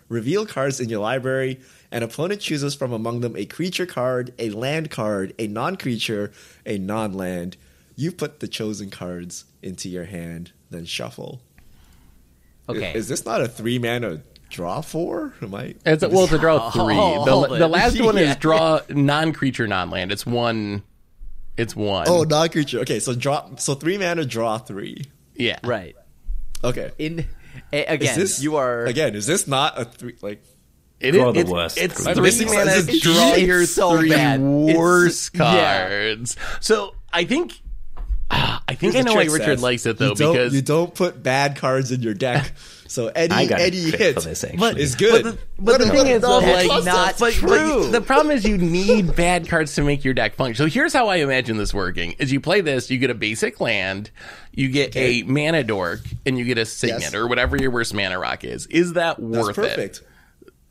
Reveal cards in your library. An opponent chooses from among them a creature card, a land card, a non-creature, a non-land. You put the chosen cards into your hand, then shuffle. okay. Is this not a 3 mana draw 4? Am I? It's a draw 3. hold The it. last one Yeah. is draw non-creature, non-land. It's one. Oh, non-creature. Okay, so 3 mana, draw 3. Yeah. Right. Okay. Again, you are again. Is this not a 3? Like, It Draw is. the It's, worst it's creature. 3 Missing mana. sense is Draw it's your so 3 bad. It's- worst yeah. cards. So I think I here's know the why trick, Richard Seth. likes it though, you don't, because you don't put bad cards in your deck. So I any got a trick hit for this, actually. is good. But the thing is, though, That's like, not true. the problem is you need bad cards to make your deck function. So here's how I imagine this working: is you play this, you get a basic land, you get a mana dork, and you get a signet Yes. or whatever your worst mana rock is. Is that That's worth perfect. it?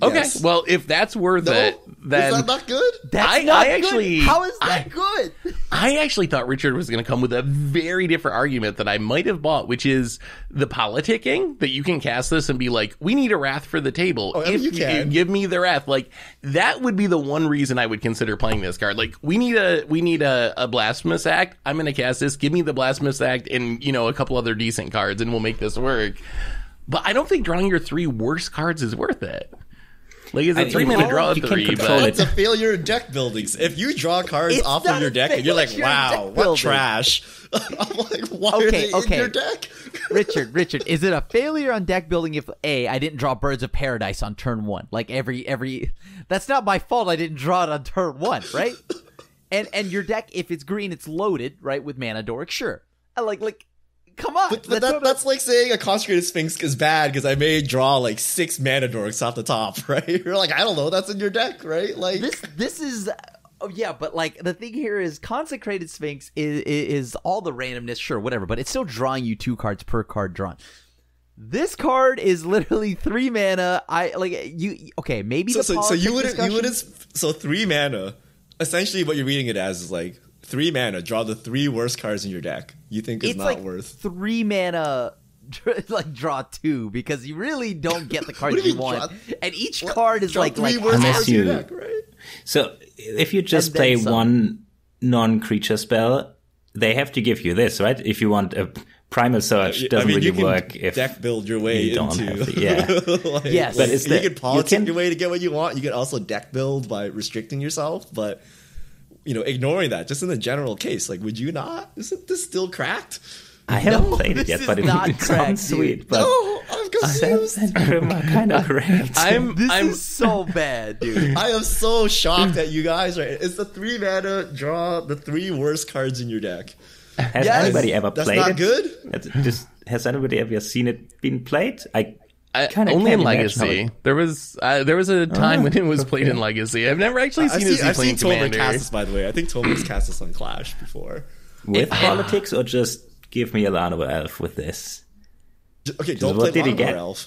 Okay, Yes. well, if that's worth No, it, then is that not good? That's I not actually- good. How is that good? I actually thought Richard was going to come with a very different argument that I might have bought, which is the politicking, that you can cast this and be like, we need a wrath for the table. Oh, I mean, if you can. give me the wrath, like that would be the one reason I would consider playing this card. Like we need a blasphemous act. I'm going to cast this. Give me the blasphemous act and, a couple other decent cards and we'll make this work. But I don't think drawing your 3 worst cards is worth it. Like, it's a I- 3 mana you draw can 3, control but it. It's a failure in deck buildings. If you draw cards It's off not of your a deck and you're like, failure in wow, deck what building. trash. I'm like, why are they in your deck? Richard, is it a failure on deck building if I didn't draw Birds of Paradise on turn 1? Like every that's not my fault I didn't draw it on turn 1, right? and your deck, if it's green, it's loaded, right, with mana dork, sure. Like come on. But that's like saying a Consecrated Sphinx is bad because I may draw like 6 mana dorks off the top, right? You're like, I don't know, that's in your deck, right? Like this is oh yeah, but like the thing here is Consecrated Sphinx is all the randomness, sure, whatever, but it's still drawing you 2 cards per card drawn. This card is literally 3 mana. Maybe so you wouldn't discussion? so 3 mana essentially what you're reading it as is like 3 mana, draw the 3 worst cards in your deck. You think it's not like worth 3 mana. Like draw 2 because you really don't get the cards What do you you mean want, draw- and each card is draw like 3 like worst Unless cards in your you- deck, right? So if you just And then play some. one non-creature spell, they have to give you this, right? If you want a Primal Surge, doesn't really you can work if deck build your way you don't into. have it, yeah. Like, Yes. But it's you the- can politic you can- your way to get what you want. You can also deck build by restricting yourself, but ignoring that, just in the general case, like, would you not? Isn't this still cracked? I haven't No, played it this yet, is but it not sounds cracked, sweet. dude. But No, I'm confused. Adepts and Grim are kind of correct. I'm is so bad, dude. I am so shocked at you guys. Right, it's the 3 mana, draw the 3 worst cards in your deck. Has Yes, anybody ever That's played not it? good. Has anybody ever seen it being played? I kinda only in can't imagine how Legacy. There was a time when it was played in Legacy. I've never actually seen it I've playing seen Tomer Commander. cast this, by the way. I think Tomer's cast this on Clash before. with politics, or just give me a Llanowar Elf with this? Okay, don't what play did he Llanowar get? Elf.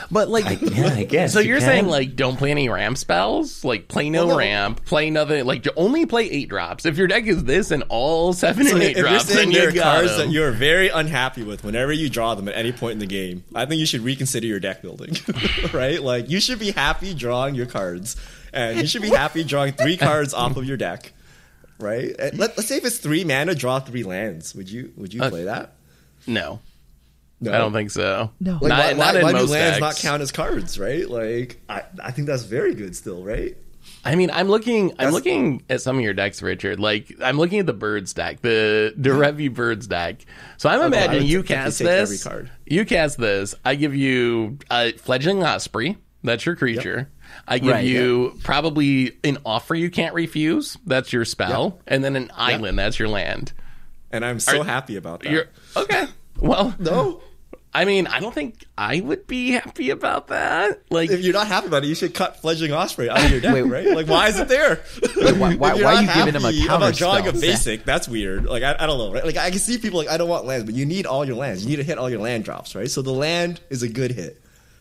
But like, I guess. so you you're can. saying like don't play any ramp spells, like play no Well, no. ramp, play nothing, like only play 8 drops. If your deck is this and all 7 So and 8 if you're drops, saying then there you are got cards that 'em. you're very unhappy with whenever you draw them at any point in the game, I think you should reconsider your deck building, right? Like, you should be happy drawing your cards, and you should be happy drawing 3 cards off of your deck, right? And let's say if it's 3 mana, draw 3 lands. Would you play that? No, No, I don't think so. No. Like, not, why not in do most lands decks. not count as cards, right? Like, I think that's very good still, right? I mean, I'm looking at some of your decks, Richard. Like, I'm looking at the Birds deck, the Derevi Birds deck. So I'm I imagining would you definitely cast take every this. card. You cast this. I give you Fledgling Osprey. That's your creature. I give Right, you probably an Offer you can't refuse. That's your spell, and then an Island. That's your land. And I'm so happy about that. You're okay. Well, No, I mean, I don't think I would be happy about that. Like, if you're not happy about it, you should cut Fledgling Osprey out of your deck, Wait. right? Like, why is it there? why- If why you're are not you giving him a happy counter about drawing a spell? basic? That's weird. Like, I don't know, right? Like, I can see people like, I don't want lands, but you need all your lands. You need to hit all your land drops, right? So the land is a good hit,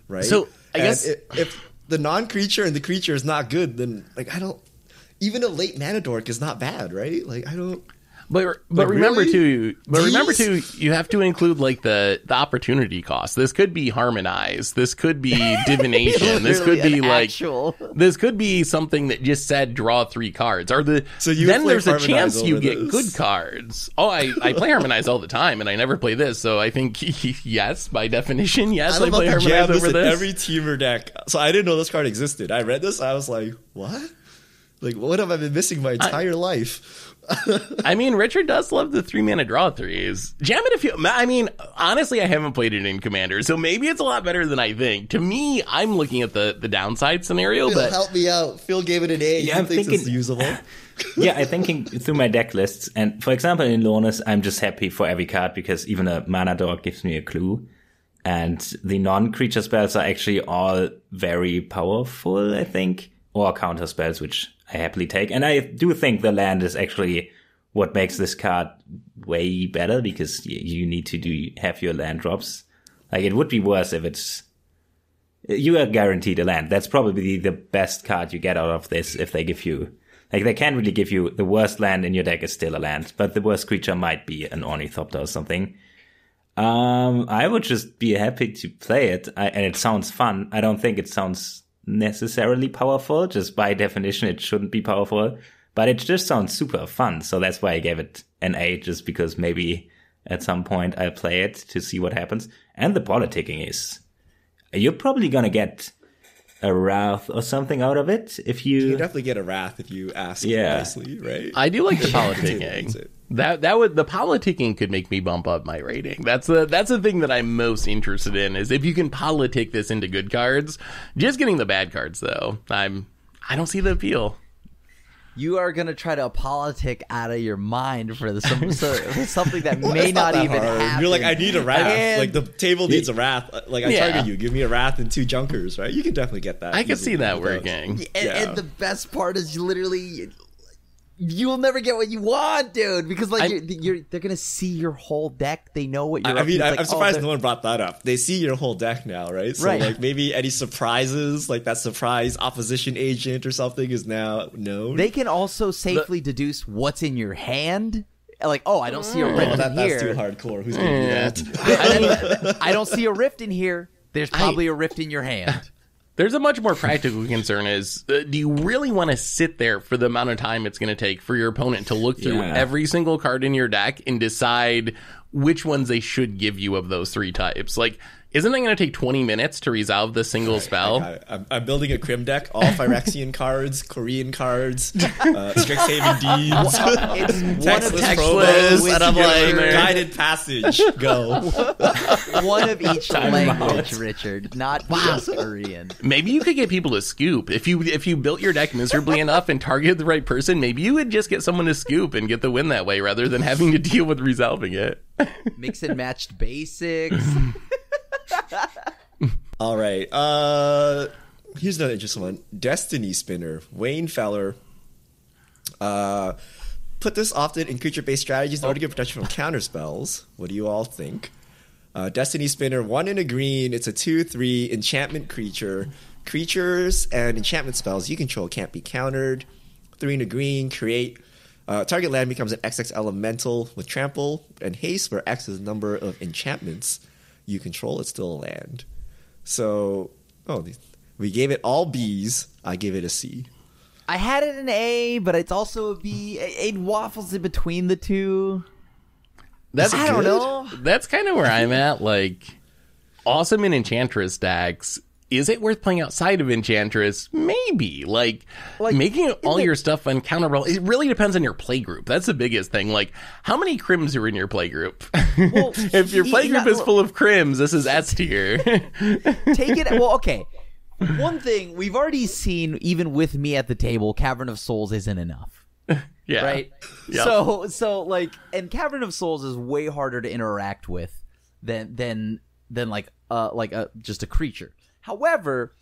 right? So, I And guess- if the non-creature and the creature is not good, then like, I don't. Even a late mana dork is not bad, right? Like, I don't. But Like, remember really? too. But remember too. These? You have to include like the opportunity cost. This could be Harmonize. This could be Divination. This could Literally be an like. actual. This could be something that just said draw 3 cards. Or So you would then play there's a Harmonize chance you over get this? good cards. Oh, I play Harmonize all the time, and I never play this. So I think yes, by definition, yes, I I'm play about to Harmonize jam this over in this. every teamer deck. So I didn't know this card existed. I read this. I was like, what? Like, what have I been missing my entire life? I mean, Richard does love the 3 mana draw 3s. Jam it if you. I mean, honestly, I haven't played it in Commander, so maybe it's a lot better than I think. To me, I'm looking at the downside scenario, Phil, but help me out. Phil gave it an A. Yeah, He I'm thinks it's thinking- usable. Yeah, I'm thinking through my deck lists, and for example, in Lornas, I'm just happy for every card because even a mana dog gives me a clue. And the non-creature spells are actually all very powerful, I think, or counter spells, which I happily take. And I do think the land is actually what makes this card way better because you need to have your land drops. Like, it would be worse if you are guaranteed a land. That's probably the best card you get out of this if they give you, like, they can't really give you the worst land in your deck is still a land, but the worst creature might be an Ornithopter or something. I would just be happy to play it, and it sounds fun. I don't think it sounds necessarily powerful. Just by definition, it shouldn't be powerful, but it just sounds super fun. So that's why I gave it an A, just because maybe at some point I'll play it to see what happens. And the politicking is, you're probably gonna get a Wrath or something out of it if You you. definitely get a wrath if you ask Yeah. nicely, right? I do like the That's politicking. it. That would the politicking could make me bump up my rating. That's the thing that I'm most interested in is if you can politic this into good cards. Just getting the bad cards though, I don't see the appeal. You are gonna try to politic out of your mind for something that Well, may it's not that even hard. happen. You're like, I need a wrath. And- Like, the table needs a wrath. Like, I Yeah. target you. Give me a wrath and 2 junkers, right? You can definitely get that. I can see easily that without- working. And, Yeah. and the best part is you You'll never get what you want, dude, because like they're gonna see your whole deck. They know what you're. I mean, like, I'm surprised no one brought that up. They see your whole deck now, right? So like maybe any surprises, like that surprise opposition agent or something, is now known. They can also safely deduce what's in your hand. Like, I don't see a rift in here. That's too hardcore. Who's gonna do that? I don't see a rift in here. There's probably a rift in your hand. There's a much more practical concern is, do you really want to sit there for the amount of time it's going to take for your opponent to look through every single card in your deck and decide which ones they should give you of those 3 types? Like, isn't it going to take 20 minutes to resolve the single spell? I'm building a Crim deck, all Phyrexian cards, Korean cards, Strixhaven Deeds, It's one of promos, and I'm like, guided passage, go. One of each language, Richard, not just Korean. Maybe you could get people to scoop. If you built your deck miserably enough and targeted the right person, maybe you would just get someone to scoop and get the win that way rather than having to deal with resolving it. Mix and matched basics. All right. Here's another interesting one. Destiny Spinner. Wayne Feller. Put this often in creature-based strategies in order to get protection from counter spells. What do you all think? Destiny Spinner, 1 in a green. It's a 2/3 enchantment creature. Creatures and enchantment spells you control can't be countered. 3 in a green. Create. Target land becomes an XX elemental with trample and haste, where X is the number of enchantments you control. It's still a land. So, we gave it all B's. I give it a C. I had it an A, but it's also a B. It waffles in between the two. I don't know. That's kind of where I'm at. Like, awesome in Enchantress decks. Is it worth playing outside of Enchantress? Maybe. Like making all your stuff uncounterable. It really depends on your play group. That's the biggest thing. Like, how many Crims are in your play group? Well, if your play group is full of Crims, this is S tier. Take it. Well, okay. One thing we've already seen, even with me at the table, Cavern of Souls isn't enough. Yeah. Right. Yep. So like, and Cavern of Souls is way harder to interact with than just a creature. However,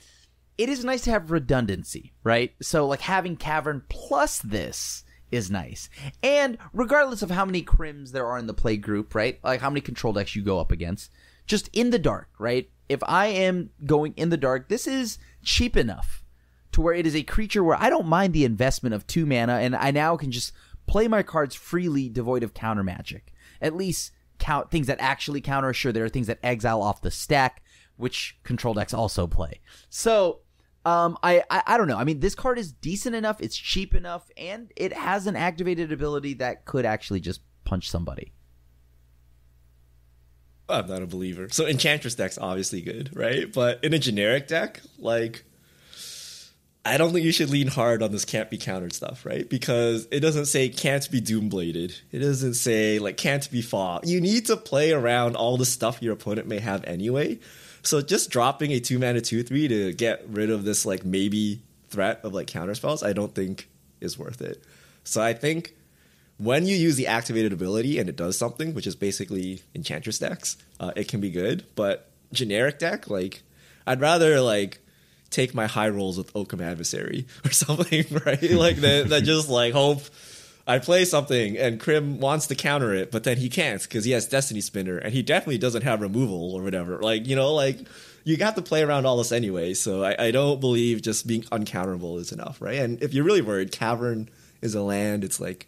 it is nice to have redundancy, right? So, like, having Cavern plus this is nice. And regardless of how many Crims there are in the play group, right? Like, how many control decks you go up against, just in the dark, right? If I am going in the dark, this is cheap enough to where it is a creature where I don't mind the investment of 2 mana, and I now can just play my cards freely, devoid of counter magic. At least count things that actually counter. Sure, there are things that exile off the stack, which control decks also play. So, I don't know. I mean, this card is decent enough, it's cheap enough, and it has an activated ability that could actually just punch somebody. I'm not a believer. So Enchantress deck's obviously good, right? But in a generic deck, like, I don't think you should lean hard on this can't be countered stuff, right? Because it doesn't say can't be Doombladed. It doesn't say, like, can't be fought. You need to play around all the stuff your opponent may have anyway. So just dropping a 2-mana 2/3 to get rid of this, like, maybe threat of, like, counter spells, I don't think is worth it. So I think when you use the activated ability and it does something, which is basically Enchantress decks, it can be good. But generic deck, like, I'd rather, like, take my high rolls with Oakham Adversary or something, right? Like, that just, like, hope I play something and Crim wants to counter it, but then he can't because he has Destiny Spinner and he definitely doesn't have removal or whatever. Like, you know, like, you got to play around all this anyway. So I don't believe just being uncounterable is enough, right? And if you're really worried, Cavern is a land. It's like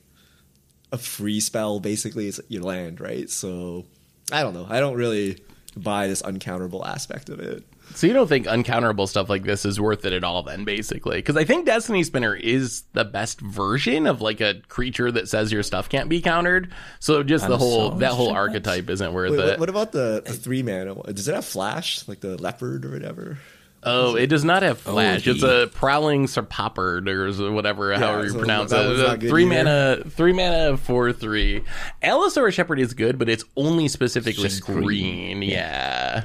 a free spell, basically. It's your land, right? So I don't know. I don't really buy this uncounterable aspect of it. So you don't think uncounterable stuff like this is worth it at all then, basically? Because I think Destiny Spinner is the best version of, like, a creature that says your stuff can't be countered. So just that whole archetype isn't worth it. What about the 3-mana? Does it have flash, like the leopard or whatever? Oh, it does not have flash. It's a Prowling Serpapard or whatever, however you pronounce it. 3-mana 4/3. Allosaurus Shepherd is good, but it's only specifically green. Yeah.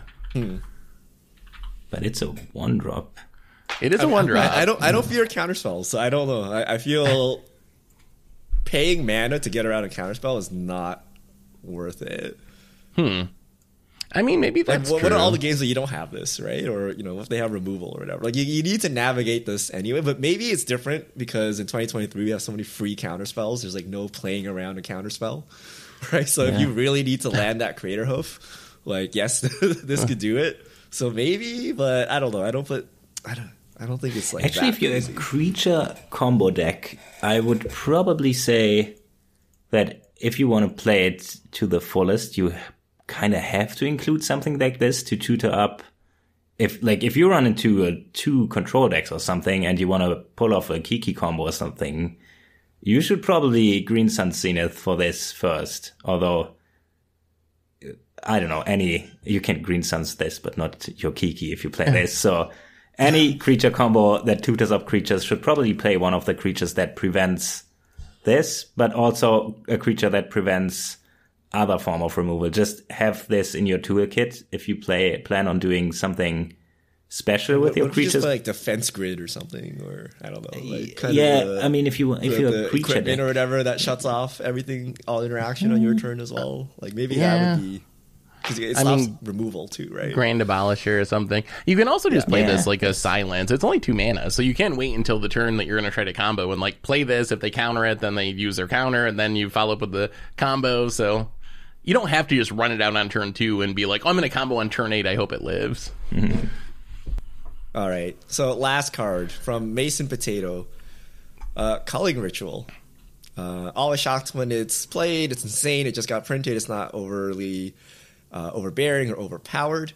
But it's a 1-drop. It is a 1-drop. I don't fear counterspells, so I don't know. I feel paying mana to get around a counterspell is not worth it. I mean, maybe Like, that's what true. are all the games that you don't have this, right? Or, if they have removal or whatever. Like, you need to navigate this anyway, but maybe it's different because in 2023 we have so many free counter spells. There's, like, no playing around a counter spell, right? So if you really need to land that Crater Hoof, like, yes, this could do it. So maybe, but I don't know. I don't think it's like Actually, that if you're easy. a creature combo deck, I would probably say that if you want to play it to the fullest, you kind of have to include something like this to tutor up. If you run into two control decks or something and you want to pull off a Kiki combo or something, you should probably Green Sun Zenith for this first. Although, I don't know, you can Green Suns this, but not your Kiki if you play this. So any creature combo that tutors up creatures should probably play one of the creatures that prevents this, but also a creature that prevents other form of removal. Just have this in your toolkit if you plan on doing something special with your What if you creatures. just play, like, Defense Grid or something, or I don't know, like kind Yeah, of I mean, if you're a the creature equipment deck, or whatever that shuts off everything, all interaction on your turn as well. Like maybe that would be because it stops removal too, right? Grand Abolisher or something. You can also just play this like a silence. It's only 2 mana, so you can wait until the turn that you're going to try to combo and like play this. If they counter it, then they use their counter, and then you follow up with the combo. So you don't have to just run it out on turn 2 and be like, oh, I'm going to combo on turn 8. I hope it lives. All right. So last card from Mason Potato, Culling Ritual. Always shocked when it's played. It's insane. It just got printed. It's not overly overbearing or overpowered.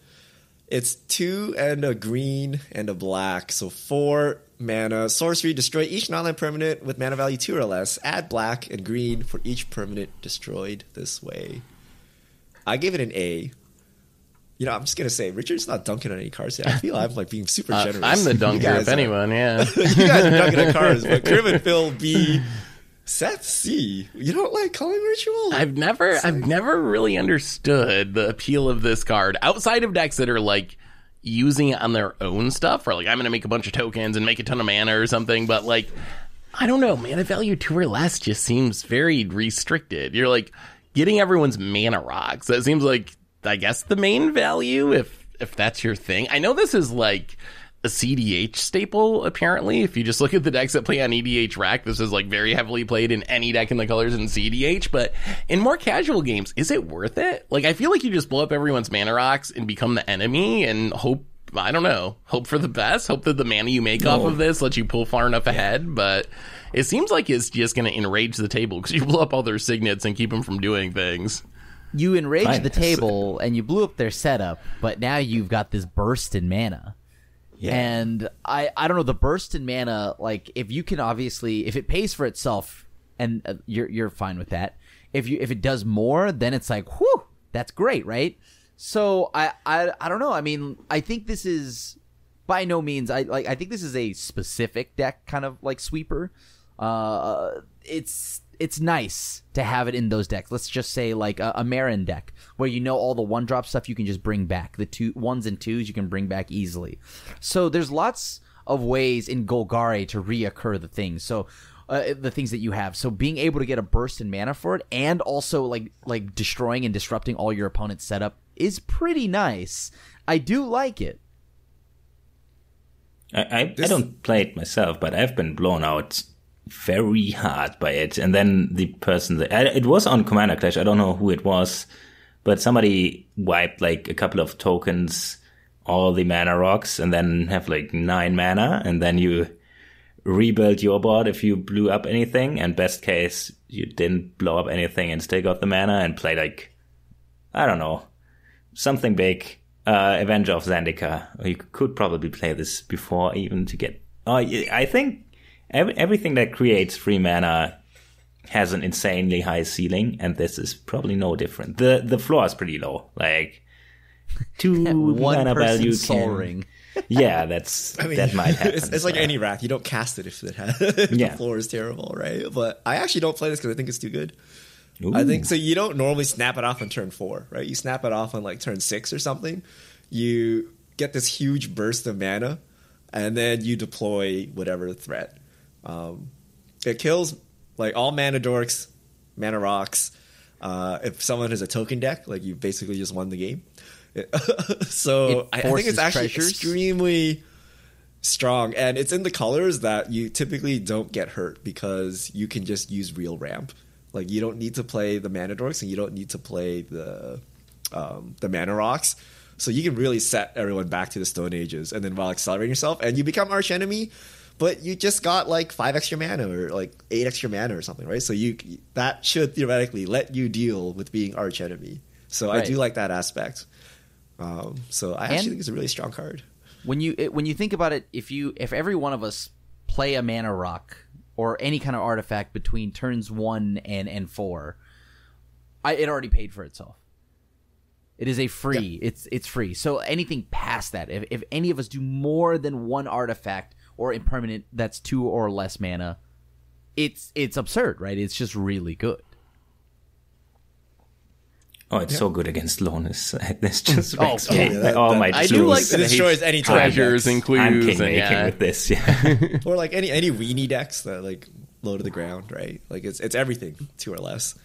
It's 2 and a green and a black. So 4 mana. Sorcery, destroy each non-land permanent with mana value 2 or less. Add black and green for each permanent destroyed this way. I give it an A. I'm just going to say, Richard's not dunking on any cards yet. I feel I'm like being super generous. I'm the dunker, You guys if are- anyone, yeah. You guys are dunking on cards, but Krim and Phil B. Seth C. You don't like Culling Ritual? I've never really understood the appeal of this card outside of decks that are like using it on their own stuff, or like I'm going to make a bunch of tokens and make a ton of mana or something. But like, I don't know, mana value 2 or less just seems very restricted. You're like getting everyone's mana rocks. That seems like, I guess, the main value if that's your thing. I know this is like a CDH staple, apparently. If you just look at the decks that play on EDH Rack, this is like very heavily played in any deck in the colors in CDH. But in more casual games, is it worth it? Like, I feel like you just blow up everyone's mana rocks and become the enemy and hope for the best. Hope that the mana you make off of this lets you pull far enough ahead. But it seems like it's just going to enrage the table because you blow up all their signets and keep them from doing things. You enrage Fine. the table and you blew up their setup, but now you've got this burst in mana. Yeah. And I don't know, the burst in mana, like if you can obviously, if it pays for itself, and you're fine with that. If it does more, then it's like, whew, that's great, right? So I don't know. I mean, I think this is by no means. I think this is a specific deck kind of like sweeper. It's nice to have it in those decks. Let's just say like a Marin deck where all the 1-drop stuff you can just bring back. The 1s and 2s you can bring back easily. So there's lots of ways in Golgari to reoccur the things. So the things that you have. So being able to get a burst in mana for it and also like destroying and disrupting all your opponent's setup is pretty nice. I do like it. I don't play it myself, but I've been blown out very hard by it. And then the person it was on Commander Clash. I don't know who it was, but somebody wiped like a couple of tokens, all the mana rocks, and then have like 9 mana, and then you rebuild your board if you blew up anything, and best case you didn't blow up anything and still got the mana and play like, I don't know, something big. Avenger of Zendikar. You could probably play this before even to get. I think everything that creates free mana has an insanely high ceiling, and this is probably no different. The floor is pretty low, like 2 One mana person value. Soul Ring. Yeah, that might happen. It's like so. any Wrath. You don't cast it if the Yeah. floor is terrible, right? But I actually don't play this because I think it's too good. Ooh. I think so. You don't normally snap it off on turn 4, right? You snap it off on like turn 6 or something. You get this huge burst of mana, and then you deploy whatever threat. It kills like all mana dorks, mana rocks. If someone has a token deck, like you basically just won the game. So It I think forces it's actually treasures. extremely strong, and it's in the colors that you typically don't get hurt because you can just use real ramp. Like you don't need to play the mana dorks and you don't need to play the mana rocks. So you can really set everyone back to the Stone Ages, and then while accelerating yourself, and you become arch enemy, but you just got like 5 extra mana or like 8 extra mana or something, right? So that should theoretically let you deal with being arch enemy. So I Right. do like that aspect. So I actually And- think it's a really strong card. When you think about it, if every one of us play a mana rock or any kind of artifact between turns 1 and 4, it already paid for itself. It is a free. Yeah. It's free. So anything past that, if any of us do more than one artifact or impermanent that's 2 or less mana, it's absurd, right? It's just really good. Oh, it's so good against Lonus. This just Oh, makes yeah, me that- all my I do like juice. that It it destroys hates any time treasures decks. and clues. I'm and king-making yeah. with this, yeah. Or like any weenie decks that like low to the ground, right? Like it's everything 2 or less.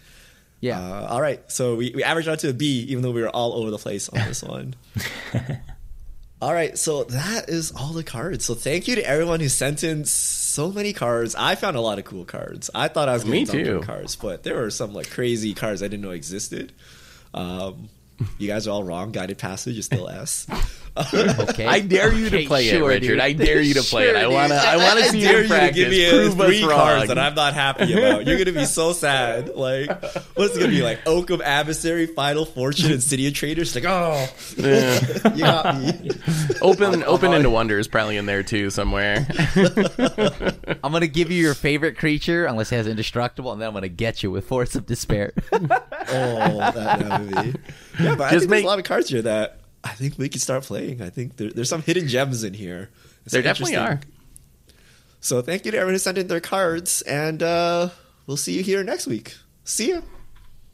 Yeah. All right, so we averaged out to a B, even though we were all over the place on this one. All right, so that is all the cards. So thank you to everyone who sent in so many cards. I found a lot of cool cards. I thought I was Me going to dump too. cards, but there were some like crazy cards I didn't know existed. You guys are all wrong. Guided Passage is still S. Okay. I dare you to Okay, play sure, it, Richard. dude. I dare you to play it. I Sure, want to. dude. I want to I see dare you you practice. to give me Prove us 3 cards wrong. that I'm not happy about. You're gonna be so sad. Like, what's it gonna be like? Oakham Adversary, Final Fortune, and City of Traders. Like, oh, you got me. Open into Wonder is probably in there too somewhere. I'm gonna give you your favorite creature unless it has indestructible, and then I'm gonna get you with Force of Despair. Oh, that movie. Yeah, but I Just think there's make- a lot of cards here that I think we can start playing. I think there's some hidden gems in here. It's There definitely interesting. So thank you to everyone who sent in their cards, and we'll see you here next week. See ya.